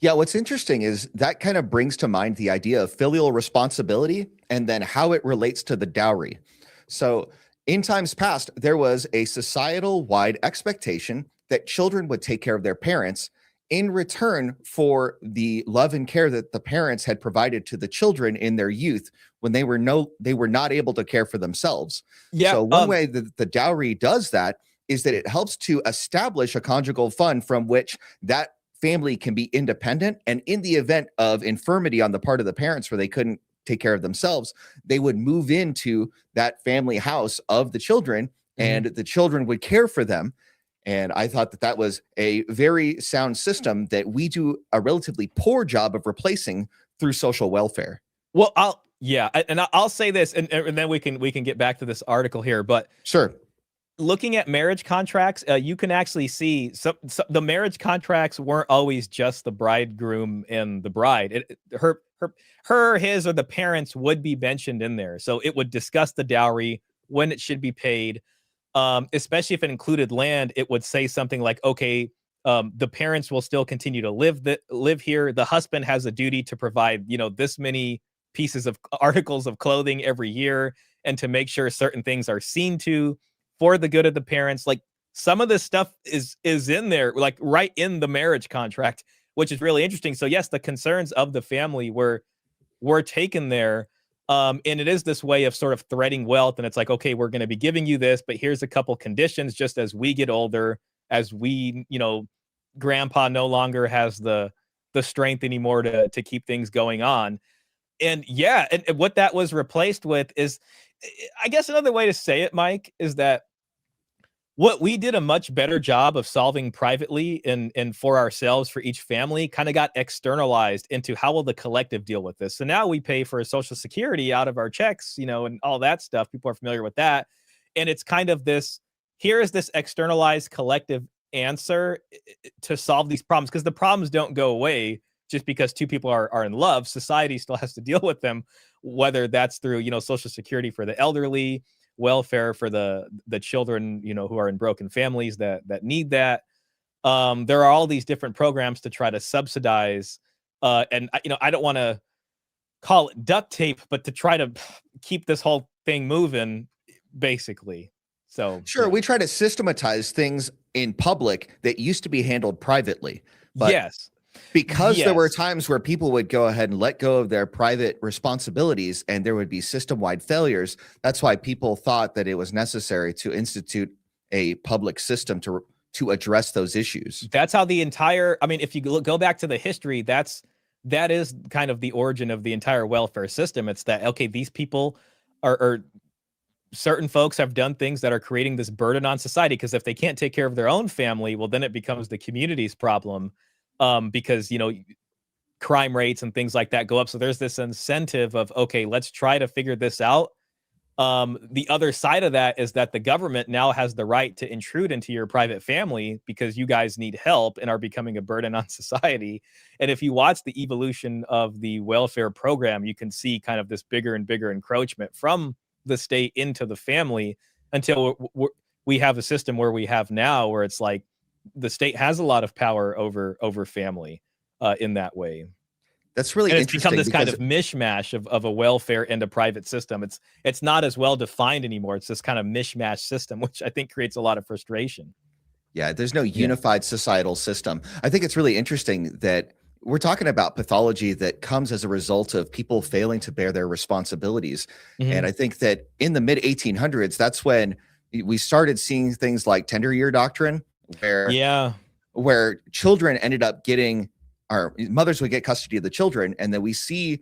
Yeah, what's interesting is that kind of brings to mind the idea of filial responsibility and then how it relates to the dowry. So, in times past, there was a societal wide expectation that children would take care of their parents in return for the love and care that the parents had provided to the children in their youth when they were not able to care for themselves. Yeah. So one way that the dowry does that is that it helps to establish a conjugal fund from which that family can be independent, and in the event of infirmity on the part of the parents where they couldn't take care of themselves, they would move into that family house of the children and the children would care for them. And I thought that that was a very sound system that we do a relatively poor job of replacing through social welfare. Well, I'll say this, and then we can get back to this article here. But Sure. looking at marriage contracts, you can actually see the marriage contracts weren't always just the bridegroom and the bride. His, or the parents would be mentioned in there, so it would discuss the dowry, when it should be paid. Especially if it included land, it would say something like, okay, the parents will still continue to live here. The husband has a duty to provide, this many pieces of articles of clothing every year, and to make sure certain things are seen to for the good of the parents. Like, some of this stuff is in there, like right in the marriage contract, which is really interesting. So yes, the concerns of the family were taken there. And it is this way of sort of threading wealth. And it's like, okay, we're going to be giving you this, but here's a couple conditions just as we get older, as we, grandpa no longer has the strength anymore to keep things going on. And yeah, and what that was replaced with is, I guess another way to say it, Mike, is that what we did a much better job of solving privately and for ourselves, for each family, kind of got externalized into how will the collective deal with this. So now we pay for Social Security out of our checks, and all that stuff. People are familiar with that. And it's kind of this, here is this externalized collective answer to solve these problems, because the problems don't go away just because two people are in love. Society still has to deal with them, whether that's through, Social Security for the elderly, welfare for the children, who are in broken families that need that. There are all these different programs to try to subsidize, and I don't want to call it duct tape, but to try to keep this whole thing moving, basically. So Sure, we try to systematize things in public that used to be handled privately. But yes, because there were yes. times where people would go ahead and let go of their private responsibilities and there would be system-wide failures, that's why people thought that it was necessary to institute a public system to address those issues. That's how the entire, I mean, if you go back to the history, that is kind of the origin of the entire welfare system. It's that, okay, these people are certain folks have done things that are creating this burden on society, because if they can't take care of their own family, well, then it becomes the community's problem, because crime rates and things like that go up. So there's this incentive of, okay, let's try to figure this out. The other side of that is that the government now has the right to intrude into your private family because you guys need help and are becoming a burden on society. And if you watch the evolution of the welfare program, you can see kind of this bigger and bigger encroachment from the state into the family, until we have a system where we have now, where it's like the state has a lot of power over family in that way. That's really And it's become interesting this kind because of mishmash of a welfare and a private system. It's not as well defined anymore. It's this kind of mishmash system, which I think creates a lot of frustration. yeah, there's no Yeah. unified societal system. I think it's really interesting that we're talking about pathology that comes as a result of people failing to bear their responsibilities. And Mhm. I think that in the mid 1800s, that's when we started seeing things like tender year doctrine, where Yeah. children ended up getting, our mothers would get custody of the children, and then we see,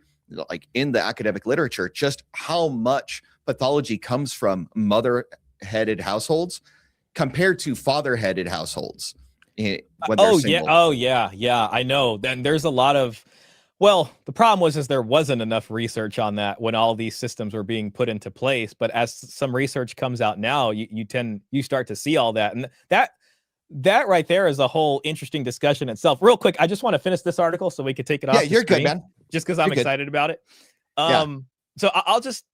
like in the academic literature, just how much pathology comes from mother-headed households compared to father-headed households when they're Oh yeah. single. Oh yeah. Yeah. I know. Then there's a lot of. Well, the problem was there wasn't enough research on that when all these systems were being put into place. But as some research comes out now, you start to see all that, and that right there is a whole interesting discussion itself. Real quick, I just want to finish this article so we could take it Yeah, off the you're good, screen, man. just because I'm You're good. excited about it. Yeah. So I'll just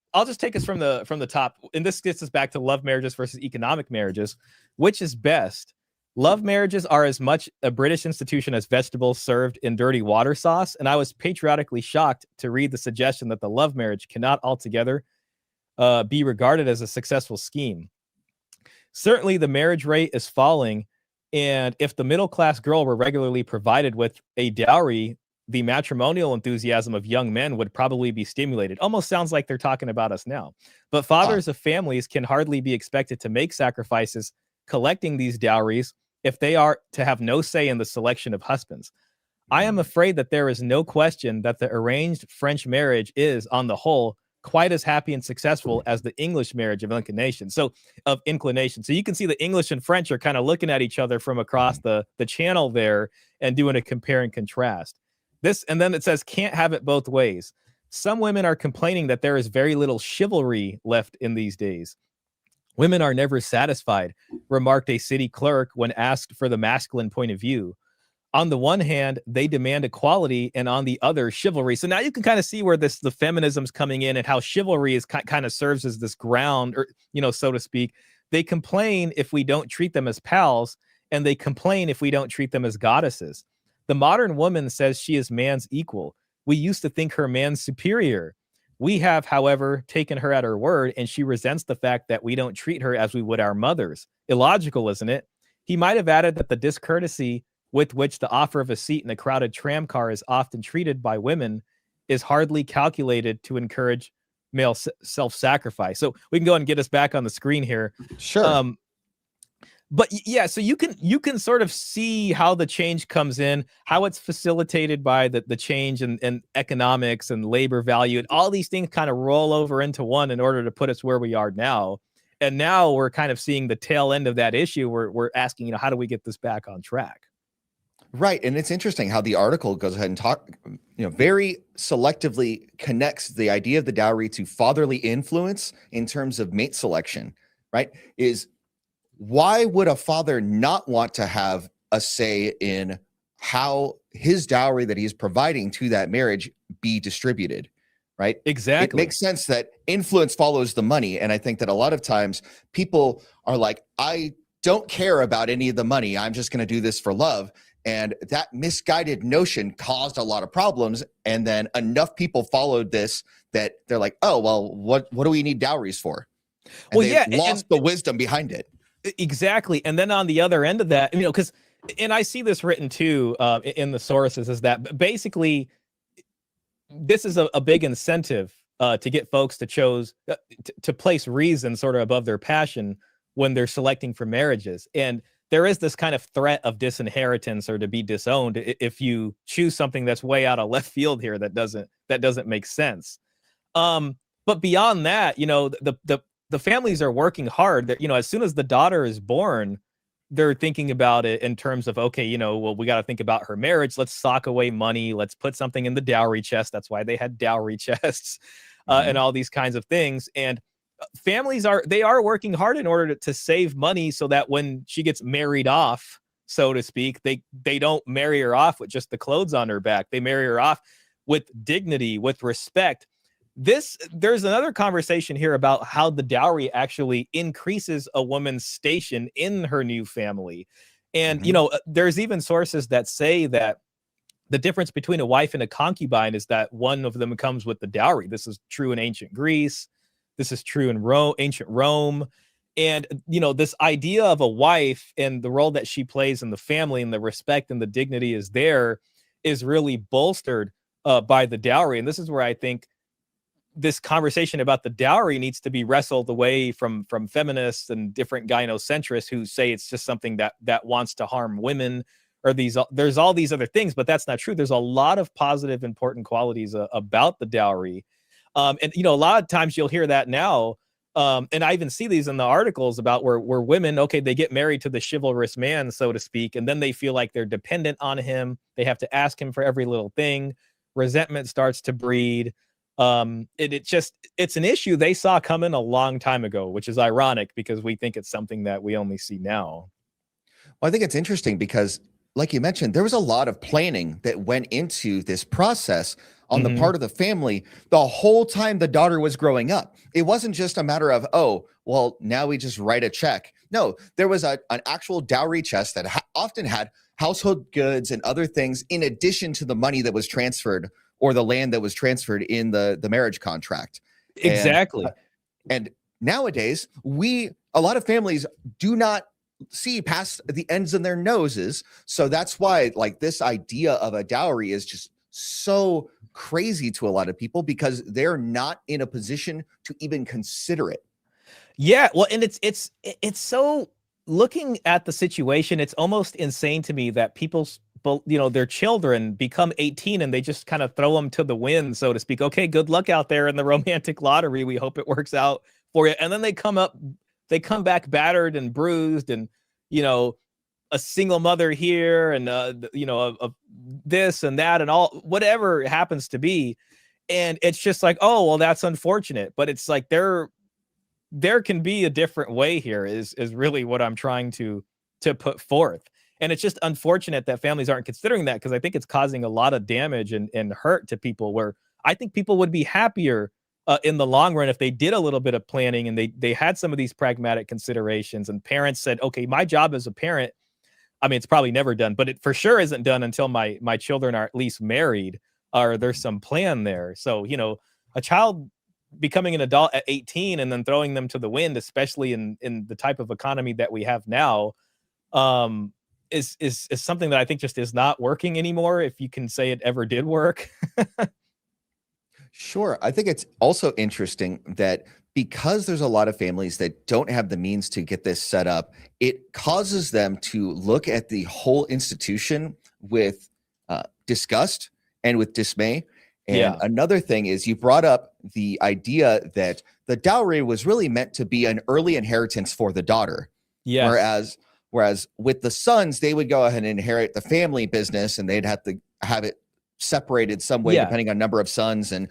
take us from the top, and this gets us back to love marriages versus economic marriages. Which is best? Love marriages are as much a British institution as vegetables served in dirty water sauce, and I was patriotically shocked to read the suggestion that the love marriage cannot altogether be regarded as a successful scheme. Certainly, the marriage rate is falling, and if the middle class girl were regularly provided with a dowry, the matrimonial enthusiasm of young men would probably be stimulated. Almost sounds like they're talking about us now. But fathers of families can hardly be expected to make sacrifices collecting these dowries if they are to have no say in the selection of husbands. I am afraid that there is no question that the arranged French marriage is, on the whole, quite as happy and successful as the English marriage of inclination. So you can see the English and French are kind of looking at each other from across the channel there and doing a compare and contrast. This, and then it says, can't have it both ways. Some women are complaining that there is very little chivalry left in these days. Women are never satisfied, remarked a city clerk when asked for the masculine point of view. On the one hand, they demand equality, and on the other, chivalry. So now you can kind of see where the feminism's coming in, and how chivalry is kind of serves as this ground, or so to speak. They complain if we don't treat them as pals, and they complain if we don't treat them as goddesses. The modern woman says she is man's equal. We used to think her man's superior. We have, however, taken her at her word, and she resents the fact that we don't treat her as we would our mothers. Illogical, isn't it? He might have added that the discourtesy with which the offer of a seat in a crowded tram car is often treated by women is hardly calculated to encourage male self-sacrifice. So we can go and get us back on the screen here. Sure. But yeah, so you can sort of see how the change comes in, how it's facilitated by the change in economics and labor value, and all these things kind of roll over into one in order to put us where we are now. And now we're kind of seeing the tail end of that issue. We're asking, how do we get this back on track? Right. And it's interesting how the article goes ahead and very selectively connects the idea of the dowry to fatherly influence in terms of mate selection, right? Why would a father not want to have a say in how his dowry that he's providing to that marriage be distributed, right? Exactly. It makes sense that influence follows the money. And I think that a lot of times people are like, I don't care about any of the money. I'm just going to do this for love. And that misguided notion caused a lot of problems. And then enough people followed this that they're like, oh, well, what do we need dowries for? And they lost the wisdom behind it. Exactly. And then on the other end of that, because, and I see this written too in the sources, is that basically this is a big incentive to get folks to place reason sort of above their passion when they're selecting for marriages. And there is this kind of threat of disinheritance or to be disowned if you choose something that's way out of left field here that doesn't make sense. But beyond that, the families are working hard. That as soon as the daughter is born, they're thinking about it in terms of, okay, well, we got to think about her marriage. Let's sock away money. Let's put something in the dowry chest. That's why they had dowry chests and all these kinds of things. And families are working hard in order to save money so that when she gets married off, so to speak, they don't marry her off with just the clothes on her back. They marry her off with dignity, with respect. There's another conversation here about how the dowry actually increases a woman's station in her new family. And, Mhm. there's even sources that say that the difference between a wife and a concubine is that one of them comes with the dowry. This is true in ancient Greece. This is true in ancient Rome. And, this idea of a wife and the role that she plays in the family and the respect and the dignity is there is really bolstered by the dowry. And this is where I think this conversation about the dowry needs to be wrestled away from feminists and different gynocentrists who say it's just something that wants to harm women, or there's all these other things, but that's not true. There's a lot of positive, important qualities about the dowry. And a lot of times you'll hear that now. And I even see these in the articles about where women, okay, they get married to the chivalrous man, so to speak, and then they feel like they're dependent on him. They have to ask him for every little thing. Resentment starts to breed. It's an issue they saw coming a long time ago, which is ironic because we think it's something that we only see now. Well, I think it's interesting because, like you mentioned, there was a lot of planning that went into this process on the Hmm. part of the family the whole time the daughter was growing up. It wasn't just a matter of, oh, well, now we just write a check. No, there was an actual dowry chest that often had household goods and other things in addition to the money that was transferred or the land that was transferred in the marriage contract. And Exactly. and nowadays, a lot of families do not see past the ends of their noses. So that's why, like, this idea of a dowry is just so crazy to a lot of people because they're not in a position to even consider it. Yeah, well, and it's so, looking at the situation, it's almost insane to me that their children become 18 and they just kind of throw them to the wind, so to speak. Okay, good luck out there in the romantic lottery. We hope it works out for you. And then they come back battered and bruised, and you know, a single mother here, and of this and that and all whatever it happens to be. And it's just like, oh well, that's unfortunate, but it's like there can be a different way here is really what I'm trying to put forth. And it's just unfortunate that families aren't considering that, because I think it's causing a lot of damage and hurt to people, where I think people would be happier in the long run if they did a little bit of planning and they had some of these pragmatic considerations, and parents said, okay, my job as a parent, I mean, it's probably never done, but it for sure isn't done until my children are at least married, or there's some plan there. So, a child becoming an adult at 18 and then throwing them to the wind, especially in the type of economy that we have now, um, is something that I think just is not working anymore, if you can say it ever did work. Sure. I think it's also interesting that because there's a lot of families that don't have the means to get this set up, it causes them to look at the whole institution with disgust and with dismay. And Yeah. another thing is, you brought up the idea that the dowry was really meant to be an early inheritance for the daughter, Yes. whereas with the sons, they would go ahead and inherit the family business, and they'd have to have it separated some way Yeah. depending on number of sons, and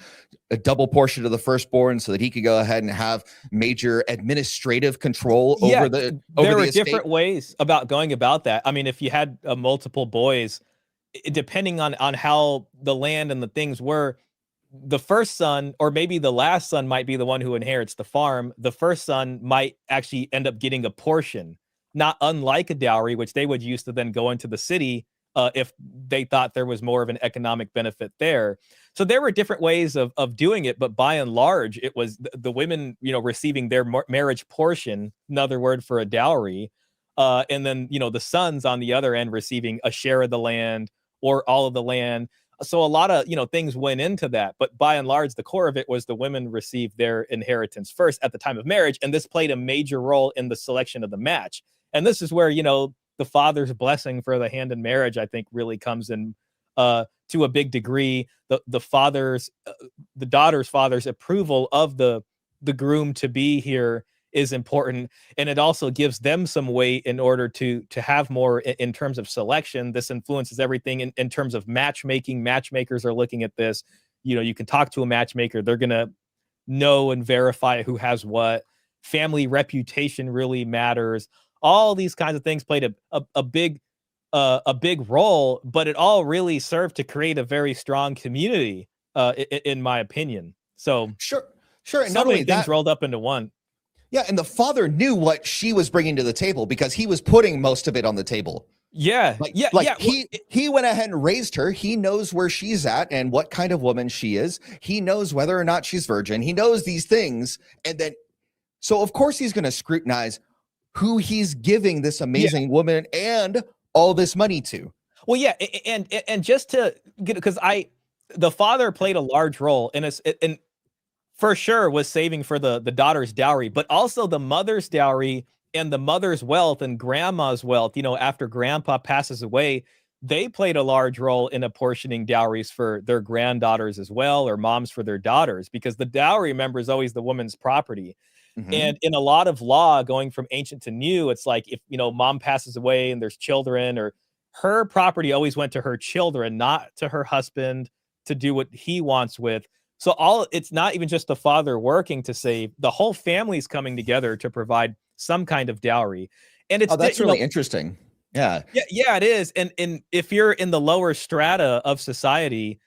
a double portion to the firstborn so that he could go ahead and have major administrative control Yeah, over there the are estate. different ways about going about that. I mean, if you had multiple boys, depending on how the land and the things were, the first son, or maybe the last son, might be the one who inherits the farm. The first son might actually end up getting a portion, not unlike a dowry, which they would use to then go into the city if they thought there was more of an economic benefit there. So there were different ways of doing it, but by and large, it was the women, receiving their marriage portion, another word for a dowry, and then the sons on the other end receiving a share of the land or all of the land. So a lot of things went into that, but by and large, the core of it was the women received their inheritance first at the time of marriage, and this played a major role in the selection of the match. And this is where the father's blessing for the hand in marriage, I think, really comes in to a big degree. The daughter's father's approval of the groom to be here is important, and it also gives them some weight in order to have more in terms of selection. This influences everything in terms of matchmaking. Matchmakers are looking at this. You can talk to a matchmaker, they're gonna know and verify who has what. Family reputation really matters. All these kinds of things played a big role, but it all really served to create a very strong community, in my opinion. So Sure, sure. And so not many only things that, rolled up into one. Yeah, and the father knew what she was bringing to the table because he was putting most of it on the table. Yeah, Like, yeah, like yeah. he went ahead and raised her. He knows where she's at and what kind of woman she is. He knows whether or not she's virgin. He knows these things, and then so of course he's going to scrutinize who he's giving this Yeah. amazing woman and all this money to. Well, yeah, and just to get, because the father played a large role in us, and for sure was saving for the daughter's dowry, but also the mother's dowry and the mother's wealth and grandma's wealth. You know, after grandpa passes away, they played a large role in apportioning dowries for their granddaughters as well, or moms for their daughters, because the dowry, remember, is always the woman's property. Mhm. And in a lot of law going from ancient to new, it's like if, you know, mom passes away and there's children, or her property always went to her children, not to her husband to do what he wants with. So it's not even just the father working to save, the whole family's coming together to provide some kind of dowry. And Oh, that's really interesting. Yeah. yeah, it is. And if you're in the lower strata of society,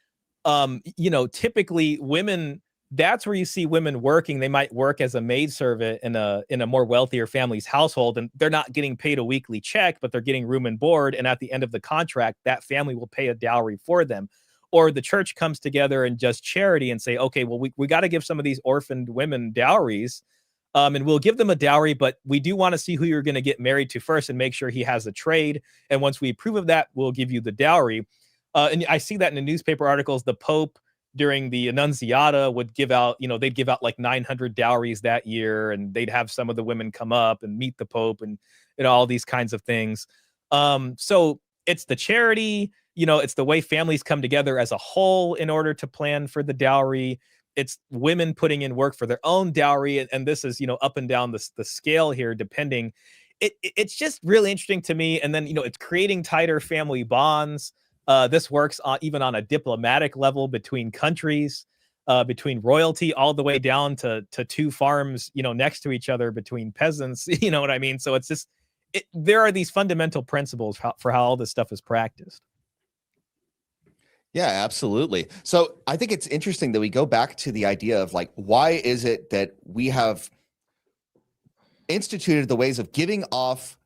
typically women, that's where you see women working. They might work as a maidservant in a more wealthier family's household, and they're not getting paid a weekly check, but they're getting room and board. And at the end of the contract, that family will pay a dowry for them. Or the church comes together and does charity and say, okay, well, we got to give some of these orphaned women dowries. And we'll give them a dowry, but we do want to see who you're going to get married to first and make sure he has a trade. And once we approve of that, we'll give you the dowry. And I see that in the newspaper articles. The Pope during the Annunciata would give out, they'd give out like 900 dowries that year, and they'd have some of the women come up and meet the Pope and all these kinds of things. So it's the charity, it's the way families come together as a whole in order to plan for the dowry. It's women putting in work for their own dowry. And this is, up and down the scale here, depending. It's just really interesting to me. And then, it's creating tighter family bonds. This works even on a diplomatic level between countries, between royalty, all the way down to two farms, next to each other between peasants. You know what I mean? So it's just, there are these fundamental principles for how all this stuff is practiced. Yeah, absolutely. So I think it's interesting that we go back to the idea of like, why is it that we have instituted the ways of giving off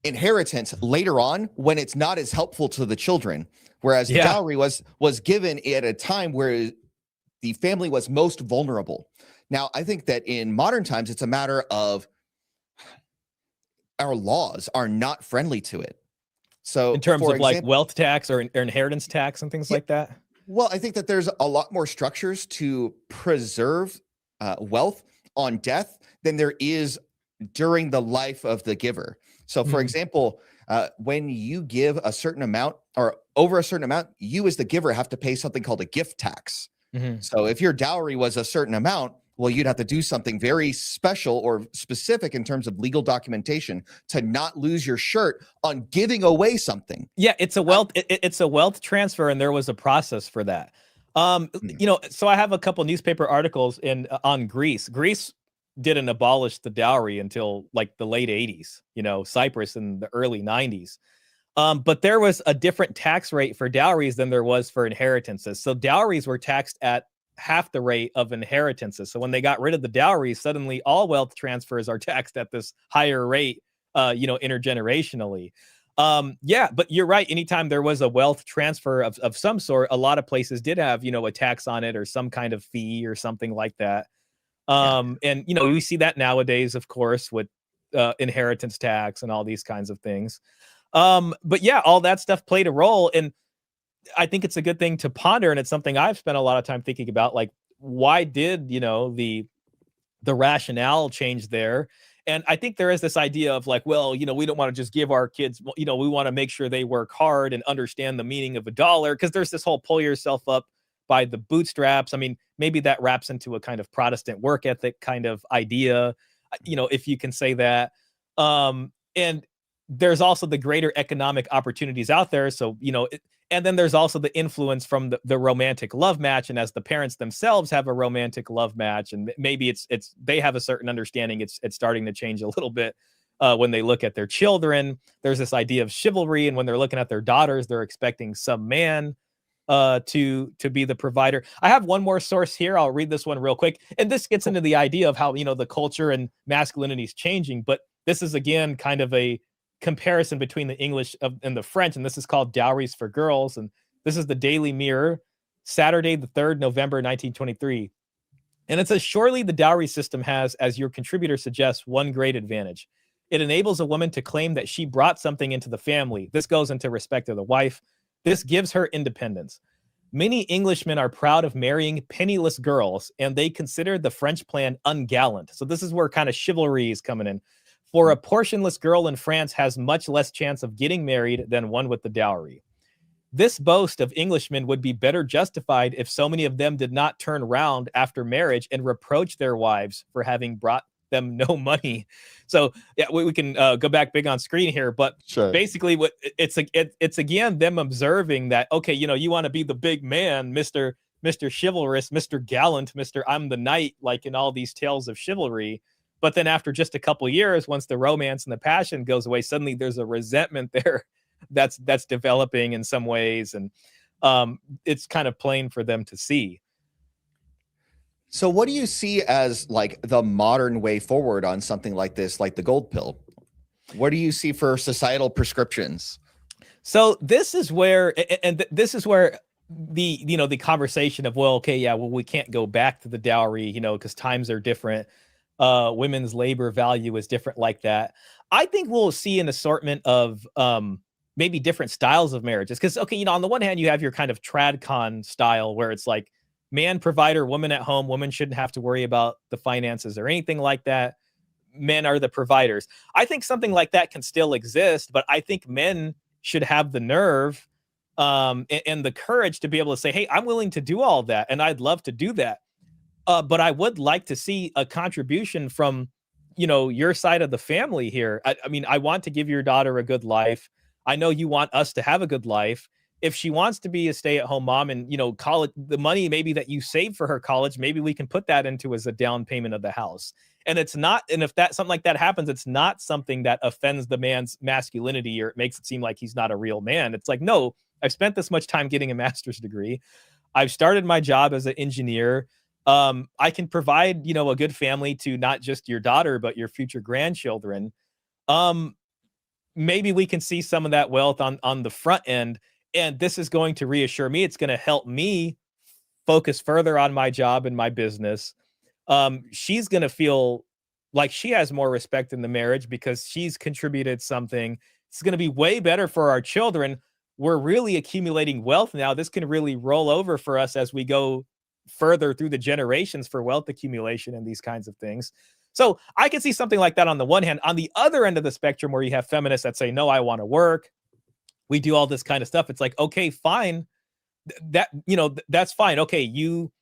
inheritance later on when it's not as helpful to the children, whereas Yeah. dowry was given at a time where the family was most vulnerable. Now, I think that in modern times, it's a matter of our laws are not friendly to it. So In terms for of like example, wealth tax or inheritance tax and things yeah, like that. well, I think that there's a lot more structures to preserve wealth on death than there is during the life of the giver. So, for Mhm. example, when you give a certain amount or over a certain amount, you as the giver have to pay something called a gift tax. Mhm. So, if your dowry was a certain amount, well, you'd have to do something very special or specific in terms of legal documentation to not lose your shirt on giving away something. Yeah, it's a wealth it's a wealth transfer, and there was a process for that. Mm. So I have a couple newspaper articles on Greece. Greece didn't abolish the dowry until like the late 80s, Cyprus in the early 90s. But there was a different tax rate for dowries than there was for inheritances. So dowries were taxed at half the rate of inheritances. So when they got rid of the dowries, suddenly all wealth transfers are taxed at this higher rate, intergenerationally. Yeah, but you're right. Anytime there was a wealth transfer of some sort, a lot of places did have, a tax on it or some kind of fee or something like that. Yeah. And we see that nowadays, of course, with inheritance tax and all these kinds of things. But yeah, all that stuff played a role. And I think it's a good thing to ponder. And it's something I've spent a lot of time thinking about, like, why did, the rationale change there? And I think there is this idea of like, well, we don't want to just give our kids, we want to make sure they work hard and understand the meaning of a dollar. Cause there's this whole pull yourself up by the bootstraps. I mean, maybe that wraps into a kind of Protestant work ethic kind of idea, if you can say that. And there's also the greater economic opportunities out there. So, and then there's also the influence from the romantic love match. And as the parents themselves have a romantic love match, and maybe it's they have a certain understanding, it's starting to change a little bit when they look at their children. There's this idea of chivalry, and when they're looking at their daughters, they're expecting some man to be the provider. I have one more source here. I'll read this one real quick. And this gets into the idea of how, the culture and masculinity is changing. But this is, again, kind of a comparison between the English and the French. And this is called Dowries for Girls. And this is the Daily Mirror, Saturday, the 3rd November, 1923. And it says, surely the dowry system has, as your contributor suggests, one great advantage. It enables a woman to claim that she brought something into the family. This goes into respect of the wife. This gives her independence. Many Englishmen are proud of marrying penniless girls, and they consider the French plan ungallant. So this is where kind of chivalry is coming in. For a portionless girl in France has much less chance of getting married than one with the dowry. This boast of Englishmen would be better justified if so many of them did not turn round after marriage and reproach their wives for having brought them no money. So yeah, we can go back big on screen here, but Sure. basically what it's again them observing that, okay, you want to be the big man, Mr. Chivalrous, Mr. Gallant, Mr. I'm the knight, like in all these tales of chivalry. But then after just a couple years, once the romance and the passion goes away, suddenly there's a resentment there that's developing in some ways, and it's kind of plain for them to see. So what do you see as like the modern way forward on something like this, like the gold pill? What do you see for societal prescriptions? So this is where, and this is where the conversation of, well, okay, yeah, well, we can't go back to the dowry, because times are different. Women's labor value is different like that. I think we'll see an assortment of maybe different styles of marriages. Because, okay, on the one hand, you have your kind of tradcon style where it's like man provider, woman at home. Women shouldn't have to worry about the finances or anything like that. Men are the providers. I think something like that can still exist, but I think men should have the nerve and the courage to be able to say, hey, I'm willing to do all that, and I'd love to do that. But I would like to see a contribution from, your side of the family here. I mean, I want to give your daughter a good life. I know you want us to have a good life. If she wants to be a stay-at-home mom and, college, the money maybe that you save for her college, maybe we can put that into as a down payment of the house. And it's not, and if that something like that happens, it's not something that offends the man's masculinity or it makes it seem like he's not a real man. It's like, no, I've spent this much time getting a master's degree. I've started my job as an engineer. I can provide, a good family to not just your daughter, but your future grandchildren. Maybe we can see some of that wealth on the front end. And this is going to reassure me. It's going to help me focus further on my job and my business. She's going to feel like she has more respect in the marriage because she's contributed something. It's going to be way better for our children. We're really accumulating wealth now. This can really roll over for us as we go further through the generations for wealth accumulation and these kinds of things. So I can see something like that on the one hand. On the other end of the spectrum, where you have feminists that say, no, I want to work. We do all this kind of stuff. It's like, okay, fine. That's fine. Okay, you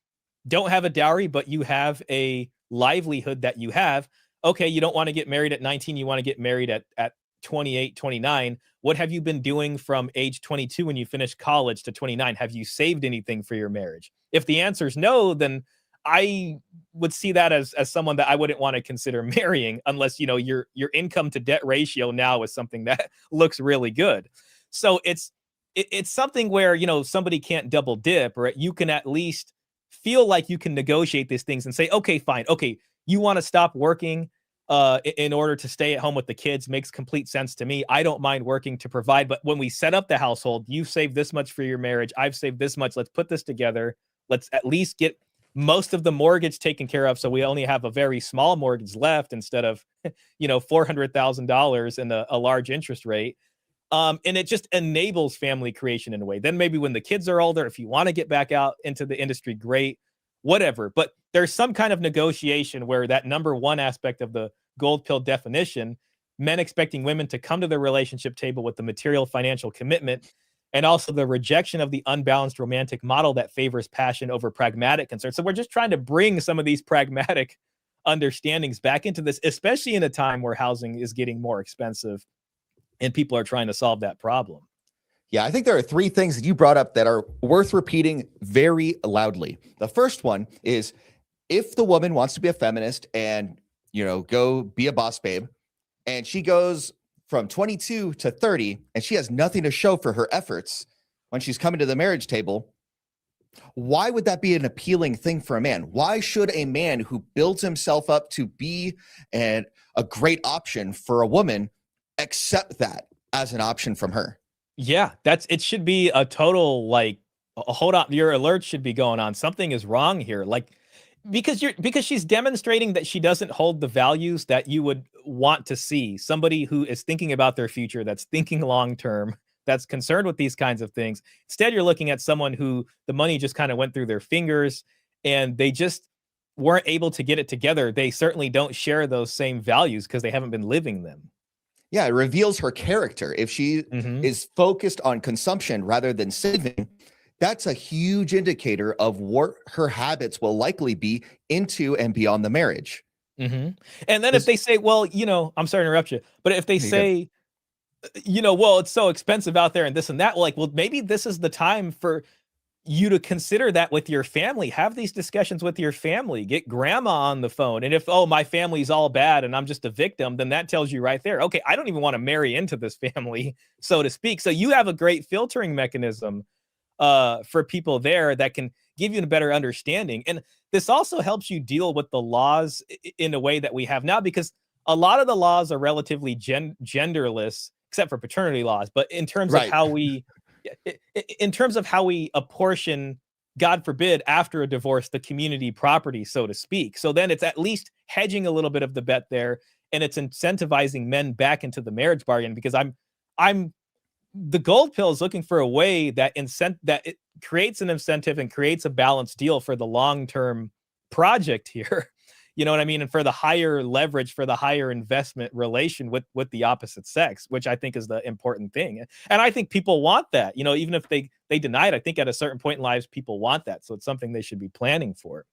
don't have a dowry, but you have a livelihood that you have. Okay, you don't want to get married at 19. You want to get married at 28, 29. What have you been doing from age 22 when you finished college to 29? Have you saved anything for your marriage? If the answer is no, then I would see that as someone that I wouldn't want to consider marrying unless, your income to debt ratio now is something that looks really good. So it's something where, somebody can't double dip, or you can at least feel like you can negotiate these things and say, okay, fine. Okay, you want to stop working in order to stay at home with the kids makes complete sense to me. I don't mind working to provide, but when we set up the household, you've saved this much for your marriage. I've saved this much. Let's put this together. Let's at least get most of the mortgage taken care of. So we only have a very small mortgage left instead of, $400,000 and a large interest rate. And it just enables family creation in a way. Then maybe when the kids are older, if you want to get back out into the industry, great, whatever. But there's some kind of negotiation where that number one aspect of the gold pill definition, men expecting women to come to the relationship table with the material financial commitment, and also the rejection of the unbalanced romantic model that favors passion over pragmatic concerns. So we're just trying to bring some of these pragmatic understandings back into this, especially in a time where housing is getting more expensive and people are trying to solve that problem. Yeah, I think there are three things that you brought up that are worth repeating very loudly. The first one is if the woman wants to be a feminist and, go be a boss babe, and she goes from 22 to 30 and she has nothing to show for her efforts when she's coming to the marriage table, Why would that be an appealing thing for a man? Why should a man who builds himself up to be a great option for a woman accept that as an option from her? Yeah, it should be a total like hold on, your alert should be going on. Something is wrong here. Like because she's demonstrating that she doesn't hold the values that you would want to see. Somebody who is thinking about their future, that's thinking long term, that's concerned with these kinds of things. Instead, you're looking at someone who the money just kind of went through their fingers and they just weren't able to get it together. They certainly don't share those same values because they haven't been living them. Yeah, it reveals her character. If she is focused on consumption rather than saving, that's a huge indicator of what her habits will likely be into and beyond the marriage. And then if they say, well, I'm sorry to interrupt you, but if they say, well, it's so expensive out there and this and that, like, well, maybe this is the time for you to consider that with your family. Have these discussions with your family. Get grandma on the phone. And if, oh, my family's all bad and I'm just a victim, then that tells you right there, okay, I don't even want to marry into this family, so to speak. So you have a great filtering mechanism for people there that can give you a better understanding. And this also helps you deal with the laws in a way that we have now, because a lot of the laws are relatively genderless, except for paternity laws. But in terms of how we apportion, God forbid, after a divorce, the community property, so to speak. So then it's at least hedging a little bit of the bet there, and it's incentivizing men back into the marriage bargain, because the gold pill is looking for a way that it creates an incentive and creates a balanced deal for the long-term project here. You know what I mean? And for the higher leverage, for the higher investment relation with the opposite sex, which I think is the important thing. And I think people want that, even if they deny it. I think at a certain point in lives, people want that. So it's something they should be planning for,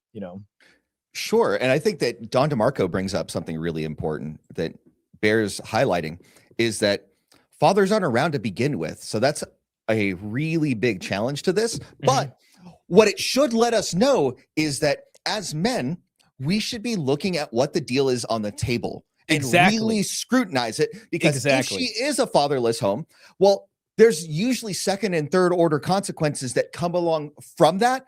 Sure. And I think that Don DeMarco brings up something really important that bears highlighting, is that fathers aren't around to begin with. So that's a really big challenge to this. But what it should let us know is that as men, we should be looking at what the deal is on the table and really scrutinize it, because if she is a fatherless home, well, there's usually second and third order consequences that come along from that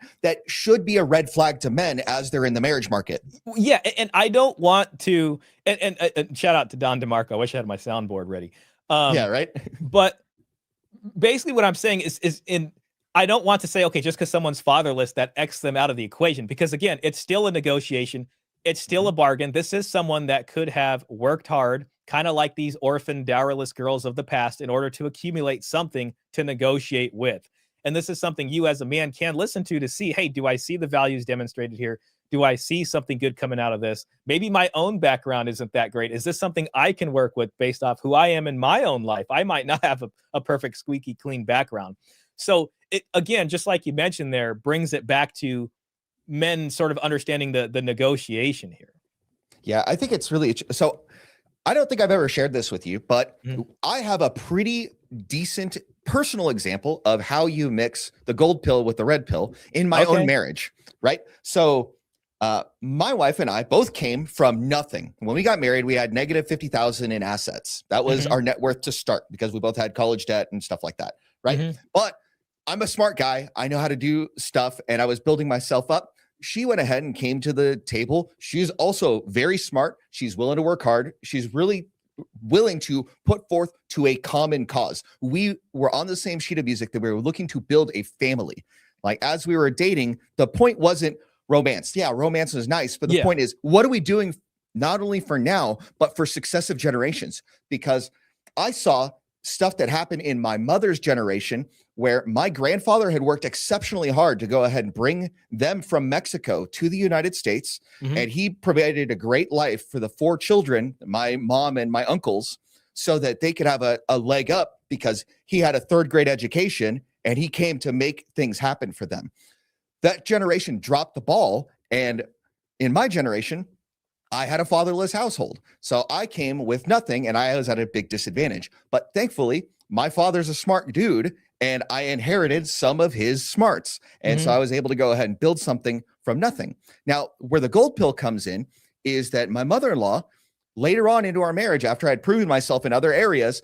should be a red flag to men as they're in the marriage market. Yeah. And I don't want to, and shout out to Don DeMarco. I wish I had my soundboard ready. Yeah, right. But basically what I'm saying is I don't want to say, okay, just because someone's fatherless, that X them out of the equation, because again, it's still a negotiation. It's still a bargain. This is someone that could have worked hard, kind of like these orphan dowerless girls of the past, in order to accumulate something to negotiate with. And this is something you as a man can listen to see, hey, do I see the values demonstrated here? Do I see something good coming out of this? Maybe my own background isn't that great. Is this something I can work with based off who I am in my own life? I might not have a perfect squeaky clean background. So it, again, just like you mentioned there, brings it back to men sort of understanding the negotiation here. Yeah, I think it's really, so I don't think I've ever shared this with you, but I have a pretty decent personal example of how you mix the gold pill with the red pill in my own marriage, right? So my wife and I both came from nothing. When we got married, we had negative 50,000 in assets. That was our net worth to start, because we both had college debt and stuff like that, right? But I'm a smart guy. I know how to do stuff, and I was building myself up. She went ahead and came to the table. She's also very smart. She's willing to work hard. She's really willing to put forth to a common cause. We were on the same sheet of music, that we were looking to build a family. Like, as we were dating, the point wasn't romance. Yeah, romance is nice, but the point is, what are we doing not only for now, but for successive generations? Because I saw stuff that happened in my mother's generation, where my grandfather had worked exceptionally hard to go ahead and bring them from Mexico to the United States. And he provided a great life for the 4 children, my mom and my uncles, so that they could have a leg up, because he had a 3rd grade education and he came to make things happen for them. That generation dropped the ball. And in my generation, I had a fatherless household. So I came with nothing, and I was at a big disadvantage. But thankfully, my father's a smart dude, and I inherited some of his smarts. And so I was able to go ahead and build something from nothing. Now, where the gold pill comes in is that my mother-in-law, later on into our marriage, after I'd proven myself in other areas,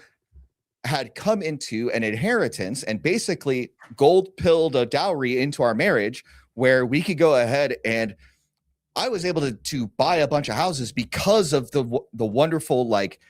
had come into an inheritance and basically gold pilled a dowry into our marriage where we could go ahead and I was able to buy a bunch of houses because of the wonderful like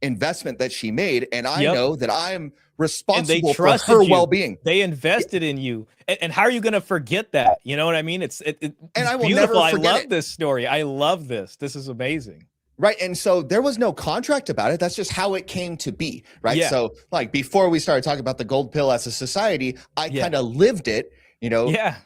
investment that she made. And I Yep. know that I am And they responsible for trusted her you. well-being. They invested in you. And how are you going to forget that? You know what I mean? It's And it's I will beautiful. never I forget love it. this story. I love this. This is amazing. Right. And so there was no contract about it. That's just how it came to be. Right. Yeah. So like before we started talking about the gold pill as a society, I Yeah. kind of lived it, you know, Yeah.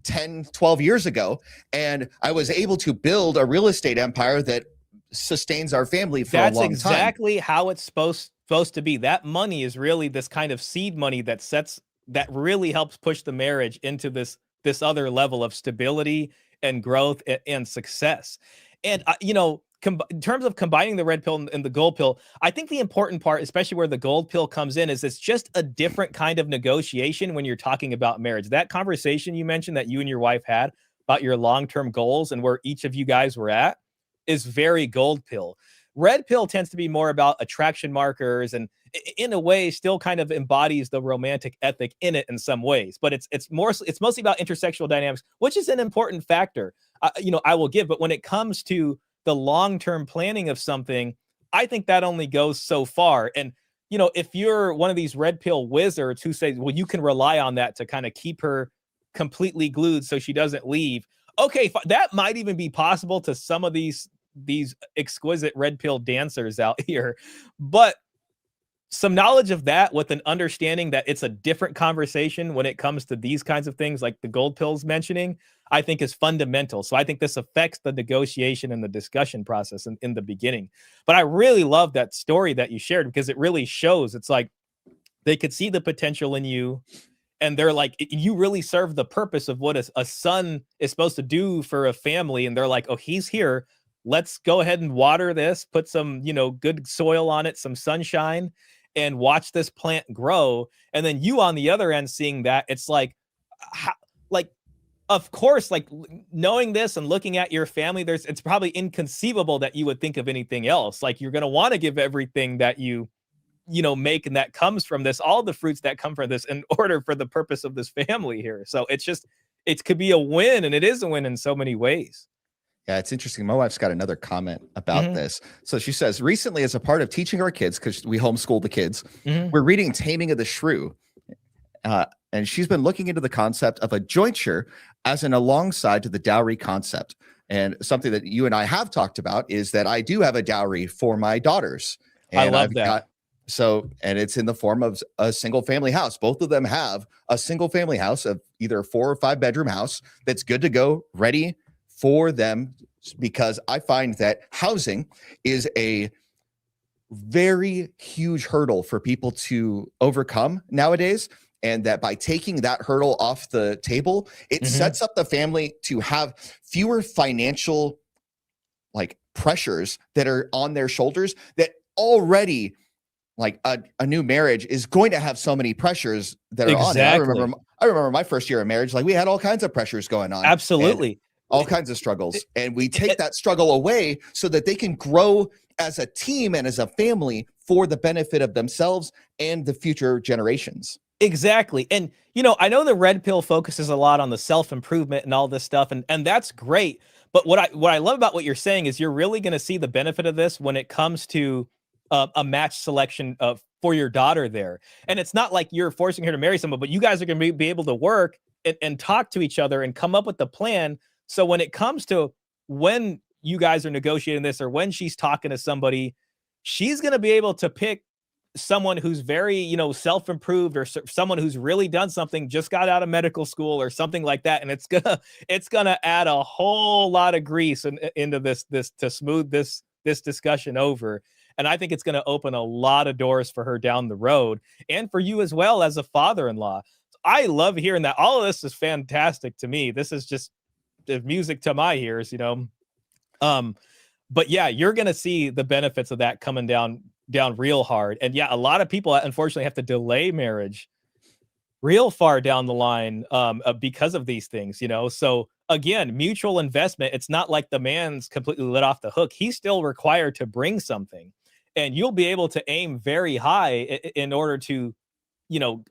10, 12 years ago. And I was able to build a real estate empire that sustains our family for That's a long time. exactly how it's supposed to be. That money is really this kind of seed money that really helps push the marriage into this other level of stability and growth and success. And in terms of combining the red pill and the gold pill, I think the important part, especially where the gold pill comes in, is it's just a different kind of negotiation when you're talking about marriage. That conversation you mentioned that you and your wife had about your long-term goals and where each of you guys were at is very gold pill. Red pill tends to be more about attraction markers and in a way still kind of embodies the romantic ethic in it in some ways, but it's mostly about intersexual dynamics, which is an important factor. I will give, but when it comes to the long-term planning of something, I think that only goes so far. And if you're one of these red pill wizards who say, well, you can rely on that to kind of keep her completely glued so she doesn't leave. Okay, that might even be possible to some of these exquisite red pill dancers out here, but some knowledge of that with an understanding that it's a different conversation when it comes to these kinds of things like the gold pills mentioning, I think is fundamental. So I think this affects the negotiation and the discussion process in the beginning. But I really love that story that you shared because it really shows it's like they could see the potential in you and they're like, you really serve the purpose of what a son is supposed to do for a family. And they're like, oh, he's here. Let's go ahead and water this, put some, good soil on it, some sunshine, and watch this plant grow. And then you on the other end seeing that, it's like, of course, like knowing this and looking at your family, it's probably inconceivable that you would think of anything else. Like you're going to want to give everything that you make and that comes from this, all the fruits that come from this in order for the purpose of this family here. So it could be a win, and it is a win in so many ways. Yeah, it's interesting. My wife's got another comment about this. So she says, recently, as a part of teaching our kids, because we homeschool the kids, we're reading Taming of the Shrew. And she's been looking into the concept of a jointure as an alongside to the dowry concept. And something that you and I have talked about is that I do have a dowry for my daughters. And I love that. And it's in the form of a single family house. Both of them have a single family house of either a 4 or 5 bedroom house that's good to go, ready for them, because I find that housing is a very huge hurdle for people to overcome nowadays. And that by taking that hurdle off the table, it sets up the family to have fewer financial like pressures that are on their shoulders that already like a new marriage is going to have so many pressures that are on it. I remember my first year of marriage, like we had all kinds of pressures going on. Absolutely. All kinds of struggles. And we take that struggle away so that they can grow as a team and as a family for the benefit of themselves and the future generations. Exactly. And, I know the red pill focuses a lot on the self-improvement and all this stuff. And that's great. But what I love about what you're saying is you're really going to see the benefit of this when it comes to a match selection for your daughter there. And it's not like you're forcing her to marry someone, but you guys are going to be able to work and talk to each other and come up with the plan. So when it comes to when you guys are negotiating this or when she's talking to somebody, she's going to be able to pick someone who's very, self-improved or someone who's really done something, just got out of medical school or something like that. And it's gonna add a whole lot of grease into this to smooth this discussion over. And I think it's going to open a lot of doors for her down the road and for you as well as a father-in-law. I love hearing that. All of this is fantastic to me. This is just the music to my ears, But yeah, you're going to see the benefits of that coming down real hard. And yeah, a lot of people unfortunately have to delay marriage real far down the line because of these things, So again, mutual investment. It's not like the man's completely let off the hook. He's still required to bring something. and you'll be able to aim very high in order to,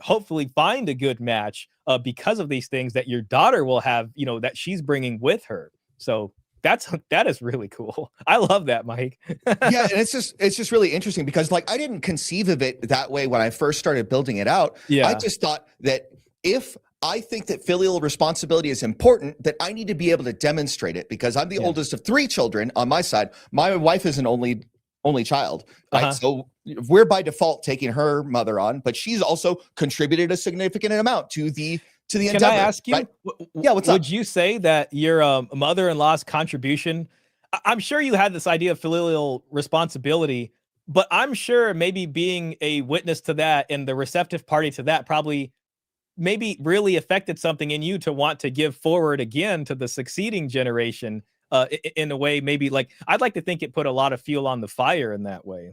hopefully find a good match because of these things that your daughter will have, that she's bringing with her. So that is really cool. I love that, Mike. Yeah, and it's just really interesting because like I didn't conceive of it that way when I first started building it out. I Yeah. just thought that if I think that filial responsibility is important, that I need to be able to demonstrate it because I'm the Yeah. oldest of 3 children on my side. My wife is an only child, right? Uh-huh. So we're by default taking her mother on, but she's also contributed a significant amount to the Can I endeavor, ask you, right? Yeah, what's would up? you say that your mother-in-law's contribution, I'm sure you had this idea of filial responsibility, but I'm sure maybe being a witness to that and the receptive party to that probably maybe really affected something in you to want to give forward again to the succeeding generation in a way, maybe like I'd like to think it put a lot of fuel on the fire in that way.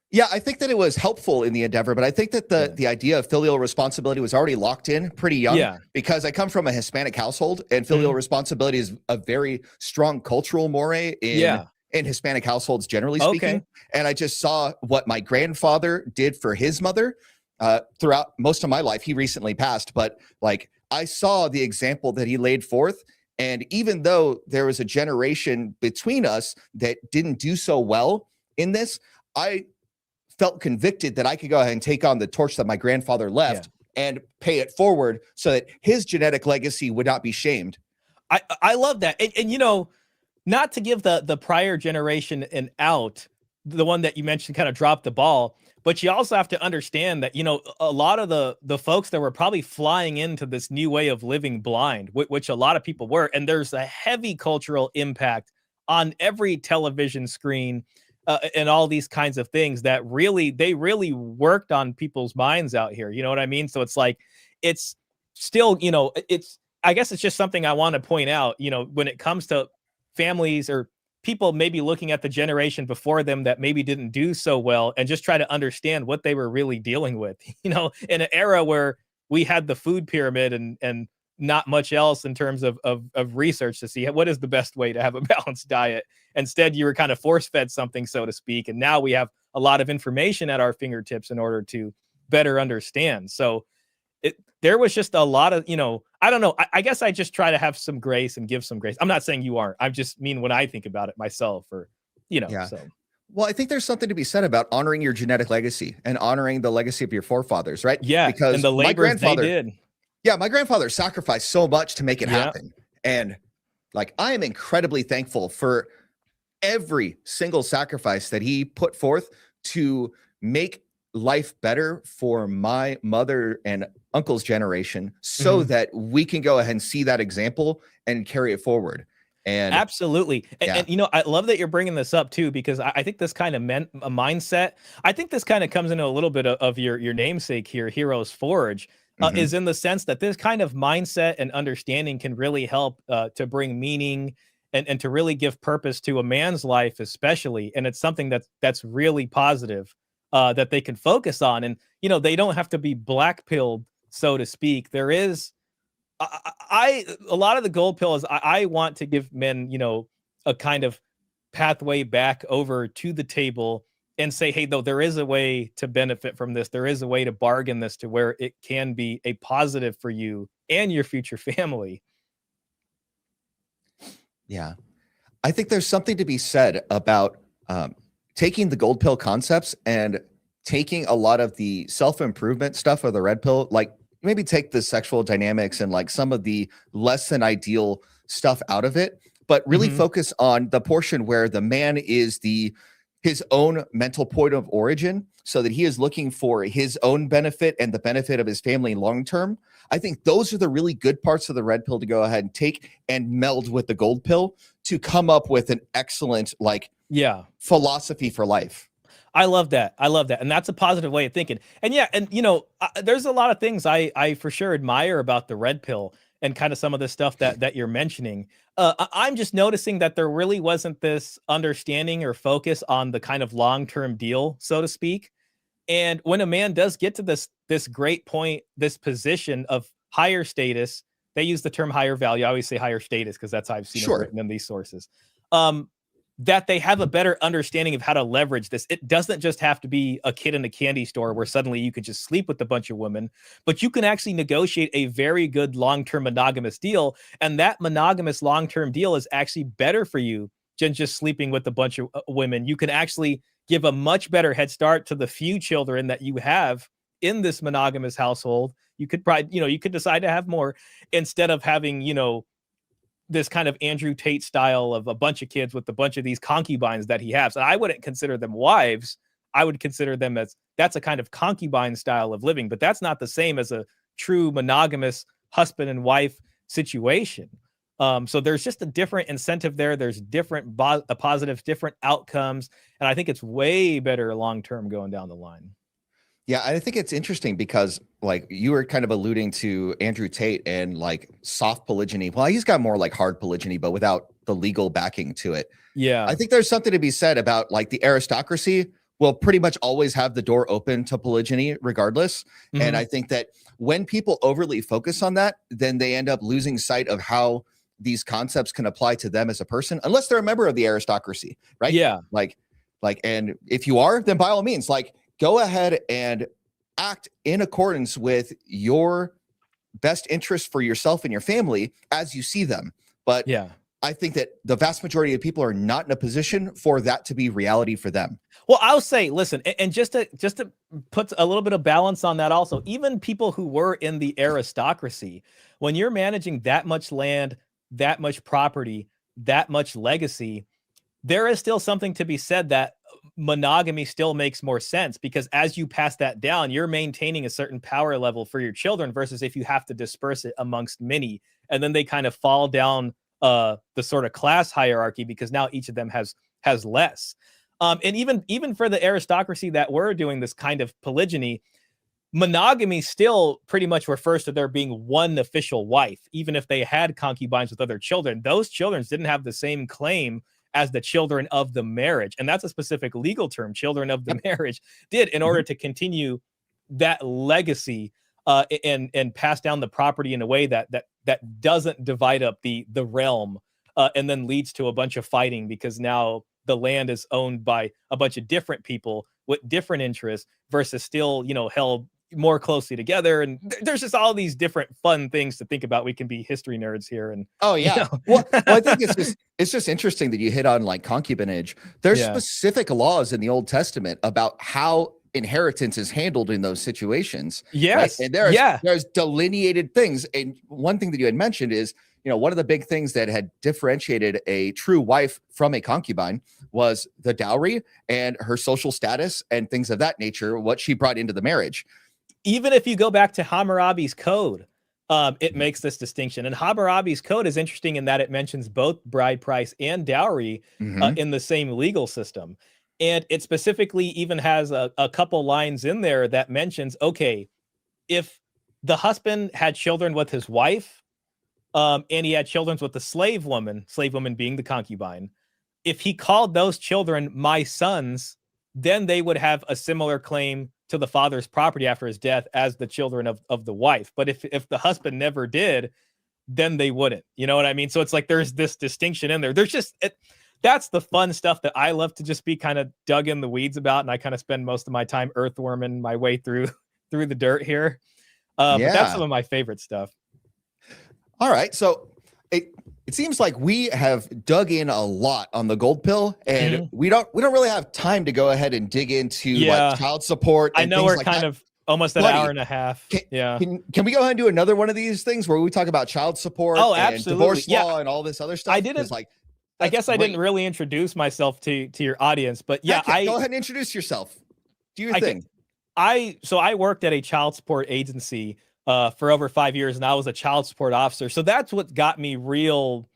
Yeah, I think that it was helpful in the endeavor, but I think that the Yeah. the idea of filial responsibility was already locked in pretty young Yeah. because I come from a Hispanic household, and filial Mhm. responsibility is a very strong cultural mores in Yeah. Hispanic households, generally speaking. Okay. And I just saw what my grandfather did for his mother throughout most of my life. He recently passed, but like I saw the example that he laid forth. And even though there was a generation between us that didn't do so well in this, I felt convicted that I could go ahead and take on the torch that my grandfather Yeah. left and pay it forward so that his genetic legacy would not be shamed. I love that. And not to give the prior generation an out, the one that you mentioned kind of dropped the ball, but you also have to understand that, a lot of the folks that were probably flying into this new way of living blind, which a lot of people were, and there's a heavy cultural impact on every television screen and all these kinds of things that they really worked on people's minds out here. You know what I mean? So it's like, it's still, I guess it's just something I want to point out, when it comes to families or people maybe looking at the generation before them that maybe didn't do so well and just try to understand what they were really dealing with, in an era where we had the food pyramid and not much else in terms of research to see what is the best way to have a balanced diet. Instead, you were kind of force fed something, so to speak. And now we have a lot of information at our fingertips in order to better understand. So there was just a lot of, I don't know. I guess I just try to have some grace and give some grace. I'm not saying you aren't. I just mean when I think about it myself or, Yeah. so. Well, I think there's something to be said about honoring your genetic legacy and honoring the legacy of your forefathers, right? Yeah. And Because the labors they did. my grandfather sacrificed so much to make it Yeah. happen. And like, I am incredibly thankful for every single sacrifice that he put forth to make life better for my mother and uncle's generation so Mhm. that we can go ahead and see that example and carry it forward. And Absolutely. yeah, And, I love that you're bringing this up too, because I think this kind of a mindset, I think this kind of comes into a little bit of your namesake here, Heroes Forge, mhm, is in the sense that this kind of mindset and understanding can really help to bring meaning and to really give purpose to a man's life, especially. And it's something that's really positive that they can focus on. And, they don't have to be black pilled, so to speak. There is a lot of the gold pill is I want to give men, a kind of pathway back over to the table and say, hey, though, there is a way to benefit from this. There is a way to bargain this to where it can be a positive for you and your future family. yeah. I think there's something to be said about taking the gold pill concepts and taking a lot of the self-improvement stuff of the red pill, like maybe take the sexual dynamics and like some of the less than ideal stuff out of it, but really Hmm. focus on the portion where the man is his own mental point of origin so that he is looking for his own benefit and the benefit of his family long term. I think those are the really good parts of the red pill to go ahead and take and meld with the gold pill to come up with an excellent like Yeah. philosophy for life. I love that. I love that. And that's a positive way of thinking. And yeah, and there's a lot of things I for sure admire about the red pill and kind of some of the stuff that you're mentioning. I'm just noticing that there really wasn't this understanding or focus on the kind of long-term deal, so to speak. And when a man does get to this great point, this position of higher status, they use the term higher value. I always say higher status because that's how I've seen it Sure. written in these sources. Um, that they have a better understanding of how to leverage this. It doesn't just have to be a kid in a candy store where suddenly you could just sleep with a bunch of women, but you can actually negotiate a very good long-term monogamous deal. And that monogamous long-term deal is actually better for you than just sleeping with a bunch of women. You can actually give a much better head start to the few children that you have in this monogamous household. You could probably, you could decide to have more instead of having, this kind of Andrew Tate style of a bunch of kids with a bunch of these concubines that he has. And I wouldn't consider them wives. I would consider them that's a kind of concubine style of living, but that's not the same as a true monogamous husband and wife situation. So there's just a different incentive there. There's different positives, different outcomes. And I think it's way better long-term going down the line. Yeah, I think it's interesting because like you were kind of alluding to Andrew Tate and like soft polygyny. Well, he's got more like hard polygyny, but without the legal backing to it. Yeah. I think there's something to be said about like the aristocracy will pretty much always have the door open to polygyny regardless. Mm-hmm. And I think that when people overly focus on that, then they end up losing sight of how these concepts can apply to them as a person, unless they're a member of the aristocracy, right? Yeah. And if you are, then by all means, like, go ahead and act in accordance with your best interest for yourself and your family as you see them. But yeah, I think that the vast majority of people are not in a position for that to be reality for them. Well, I'll say, listen, and just to put a little bit of balance on that also, even people who were in the aristocracy, when you're managing that much land, that much property, that much legacy, there is still something to be said that monogamy still makes more sense, because as you pass that down, you're maintaining a certain power level for your children versus if you have to disperse it amongst many, and then they kind of fall down the sort of class hierarchy because now each of them has less. And even for the aristocracy that were doing this kind of polygyny, monogamy still pretty much refers to there being one official wife, even if they had concubines with other children. Those children didn't have the same claim as the children of the marriage. And that's a specific legal term, children of the marriage, did in order to continue that legacy and pass down the property in a way that doesn't divide up the realm and then leads to a bunch of fighting, because now the land is owned by a bunch of different people with different interests versus still, held more closely together. And there's just all these different fun things to think about. We can be history nerds here. And well, I think it's just interesting that you hit on like concubinage. There's specific laws in the Old Testament about how inheritance is handled in those situations. Yes. Right? And there's delineated things. And one thing that you had mentioned is, one of the big things that had differentiated a true wife from a concubine was the dowry and her social status and things of that nature, what she brought into the marriage. Even if you go back to Hammurabi's code, it makes this distinction. And Hammurabi's code is interesting in that it mentions both bride price and dowry in the same legal system. And it specifically even has a couple lines in there that mentions, okay, if the husband had children with his wife, and he had children with the slave woman being the concubine, if he called those children my sons, then they would have a similar claim to the father's property after his death as the children of the wife. But if the husband never did, then they wouldn't. You know what I mean? So it's like there's this distinction in there. There's just that's the fun stuff that I love to just be kind of dug in the weeds about, and I kind of spend most of my time earthworming my way through the dirt here. But that's some of my favorite stuff. All right, so it seems like we have dug in a lot on the gold pill, and we don't really have time to go ahead and dig into like child support. I know we're kind of almost an hour and a half. Can we go ahead and do another one of these things where we talk about child support and divorce law and all this other stuff? I didn't I guess I didn't really introduce myself to your audience, but go ahead and introduce yourself. Do your thing. So I worked at a child support agency for over 5 years, and I was a child support officer. So that's what got me real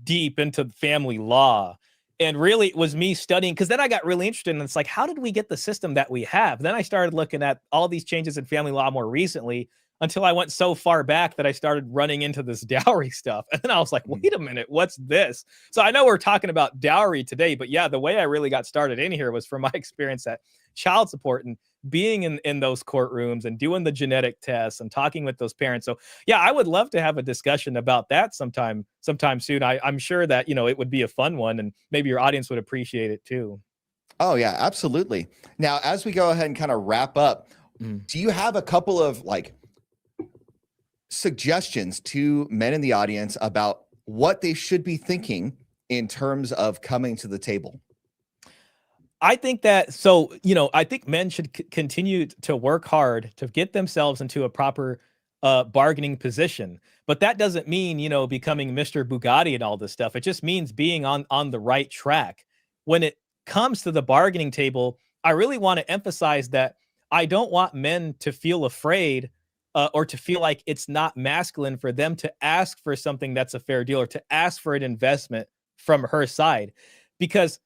deep into family law. And really it was me studying, because then I got really interested, and it's like, how did we get the system that we have? Then I started looking at all these changes in family law more recently, until I went so far back that I started running into this dowry stuff. And then I was like, wait a minute, what's this? So I know we're talking about dowry today, but yeah, the way I really got started in here was from my experience at child support and being in those courtrooms and doing the genetic tests and talking with those parents. So yeah, I would love to have a discussion about that sometime soon. I'm sure that, it would be a fun one, and maybe your audience would appreciate it too. Oh yeah, absolutely. Now, as we go ahead and kind of wrap up, do you have a couple of like suggestions to men in the audience about what they should be thinking in terms of coming to the table? I think that, I think men should continue to work hard to get themselves into a proper bargaining position. But that doesn't mean, becoming Mr. Bugatti and all this stuff. It just means being on the right track. When it comes to the bargaining table, I really want to emphasize that I don't want men to feel afraid or to feel like it's not masculine for them to ask for something that's a fair deal or to ask for an investment from her side, because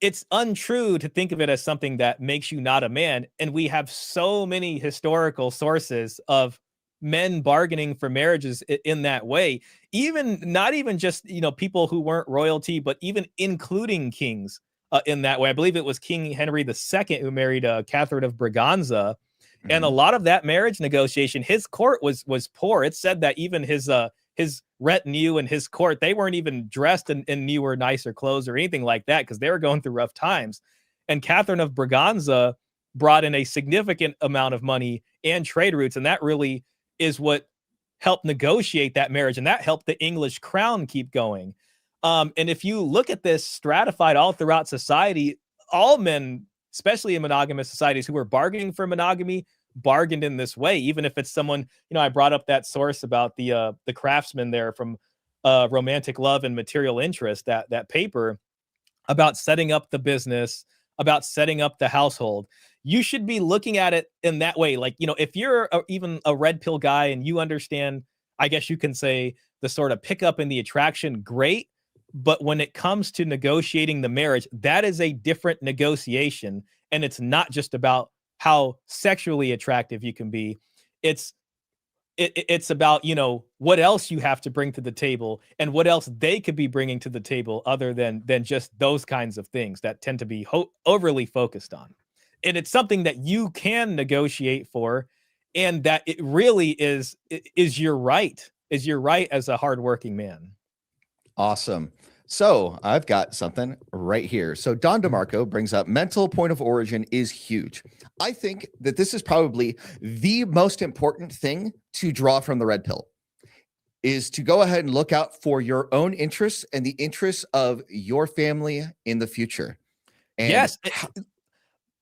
it's untrue to think of it as something that makes you not a man. And we have so many historical sources of men bargaining for marriages in that way, not even just, people who weren't royalty, but even including kings in that way. I believe it was King Henry II who married Catherine of Braganza. And a lot of that marriage negotiation, his court was poor. It said that even his retinue and his court, they weren't even dressed in newer, nicer clothes or anything like that, because they were going through rough times. And Catherine of Braganza brought in a significant amount of money and trade routes, and that really is what helped negotiate that marriage, and that helped the English crown keep going. And if you look at this stratified all throughout society, all men, especially in monogamous societies, who were bargaining for monogamy, bargained in this way. Even if it's someone, I brought up that source about the craftsman there from Romantic Love and Material Interest, that paper about setting up the business, about setting up the household. You should be looking at it in that way. Like, if you're even a red pill guy and you understand, I guess you can say, the sort of pickup and the attraction, great. But when it comes to negotiating the marriage, that is a different negotiation. And it's not just about how sexually attractive you can be. It's about, what else you have to bring to the table and what else they could be bringing to the table other than just those kinds of things that tend to be overly focused on. And it's something that you can negotiate for, and that it really is your right, as a hardworking man. Awesome. So I've got something right here. So Don DeMarco brings up mental point of origin is huge. I think that this is probably the most important thing to draw from the red pill, is to go ahead and look out for your own interests and the interests of your family in the future. And yes.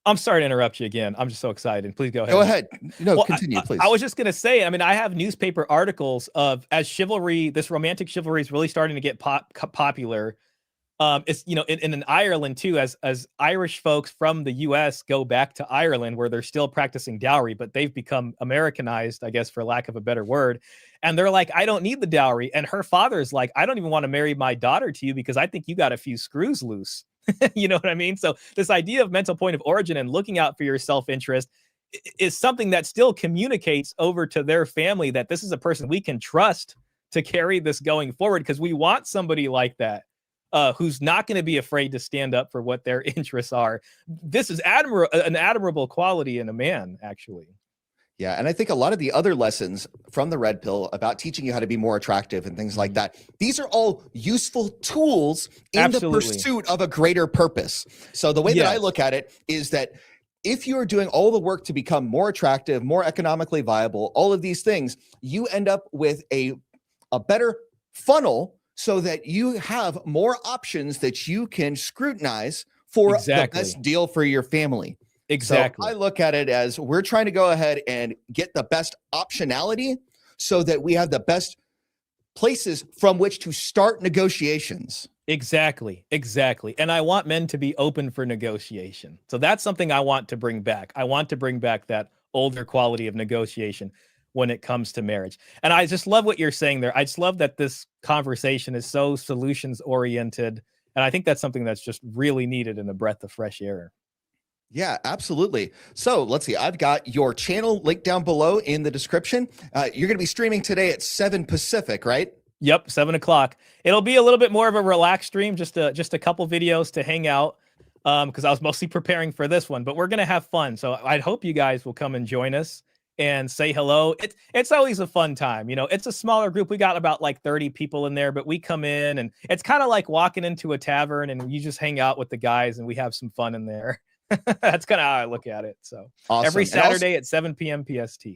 I'm sorry to interrupt you again. I'm just so excited. Please go ahead. Go ahead. No, continue, please. I was just going to say, I have newspaper articles of, as chivalry, this romantic chivalry is really starting to get popular. It's, in Ireland too, as Irish folks from the US go back to Ireland, where they're still practicing dowry, but they've become Americanized, I guess, for lack of a better word. And they're like, I don't need the dowry. And her father's like, I don't even want to marry my daughter to you because I think you got a few screws loose. You know what I mean? So this idea of mental point of origin and looking out for your self-interest is something that still communicates over to their family that this is a person we can trust to carry this going forward, because we want somebody like that who's not going to be afraid to stand up for what their interests are. This is an admirable quality in a man, actually. Yeah. And I think a lot of the other lessons from the red pill about teaching you how to be more attractive and things like that, these are all useful tools in the pursuit of a greater purpose. So the way that I look at it is that if you're doing all the work to become more attractive, more economically viable, all of these things, you end up with a better funnel so that you have more options that you can scrutinize for the best deal for your family. Exactly. So I look at it as we're trying to go ahead and get the best optionality so that we have the best places from which to start negotiations. Exactly. And I want men to be open for negotiation. So that's something I want to bring back. I want to bring back that older quality of negotiation when it comes to marriage. And I just love what you're saying there. I just love that this conversation is so solutions oriented. And I think that's something that's just really needed in a breath of fresh air. Yeah, absolutely. So let's see. I've got your channel linked down below in the description. You're going to be streaming today at 7 Pacific, right? Yep, 7 o'clock. It'll be a little bit more of a relaxed stream, just a couple videos to hang out. Because I was mostly preparing for this one, but we're gonna have fun. So I hope you guys will come and join us and say hello. It's always a fun time. You know, it's a smaller group. We got about like 30 people in there, but we come in and it's kind of like walking into a tavern and you just hang out with the guys and we have some fun in there. That's kind of how I look at it. So Awesome. every And Saturday at 7 p.m. PST.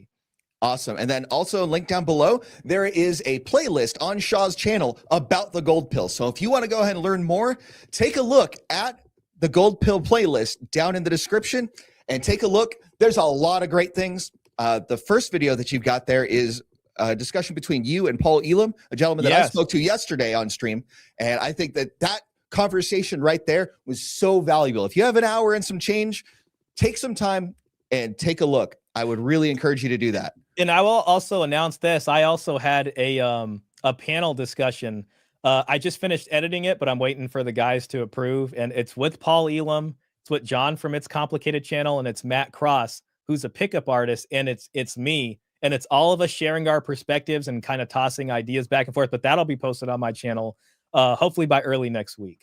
Awesome. And then also linked down below, there is a playlist on Shaw's channel about the gold pill. So if you want to go ahead and learn more, take a look at the gold pill playlist down in the description and take a look. There's a lot of great things. The first video that you've got there is a discussion between you and Paul Elam, a gentleman that I spoke to yesterday on stream. And I think that conversation right there was so valuable. If you have an hour and some change, take some time and take a look. I would really encourage you to do that. And I will also announce this. I also had a panel discussion. I just finished editing it, but I'm waiting for the guys to approve. And it's with Paul Elam. It's with John from It's Complicated channel, and it's Matt Cross, who's a pickup artist, and it's me. And it's all of us sharing our perspectives and kind of tossing ideas back and forth. But that'll be posted on my channel, hopefully by early next week.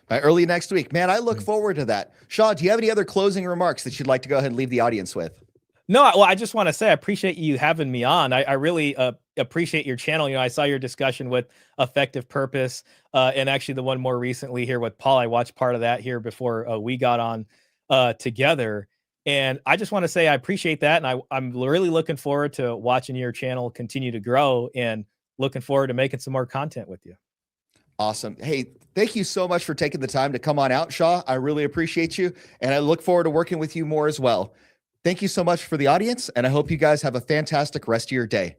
By early next week. Man, I look forward to that. Shaw, do you have any other closing remarks that you'd like to go ahead and leave the audience with? No, well, I just want to say I appreciate you having me on. I really appreciate your channel. You know, I saw your discussion with Effective Purpose, and actually the one more recently here with Paul. I watched part of that here before we got on together. And I just want to say I appreciate that. And I'm really looking forward to watching your channel continue to grow and looking forward to making some more content with you. Awesome. Hey, thank you so much for taking the time to come on out, Shaw. I really appreciate you. And I look forward to working with you more as well. Thank you so much for the audience, and I hope you guys have a fantastic rest of your day.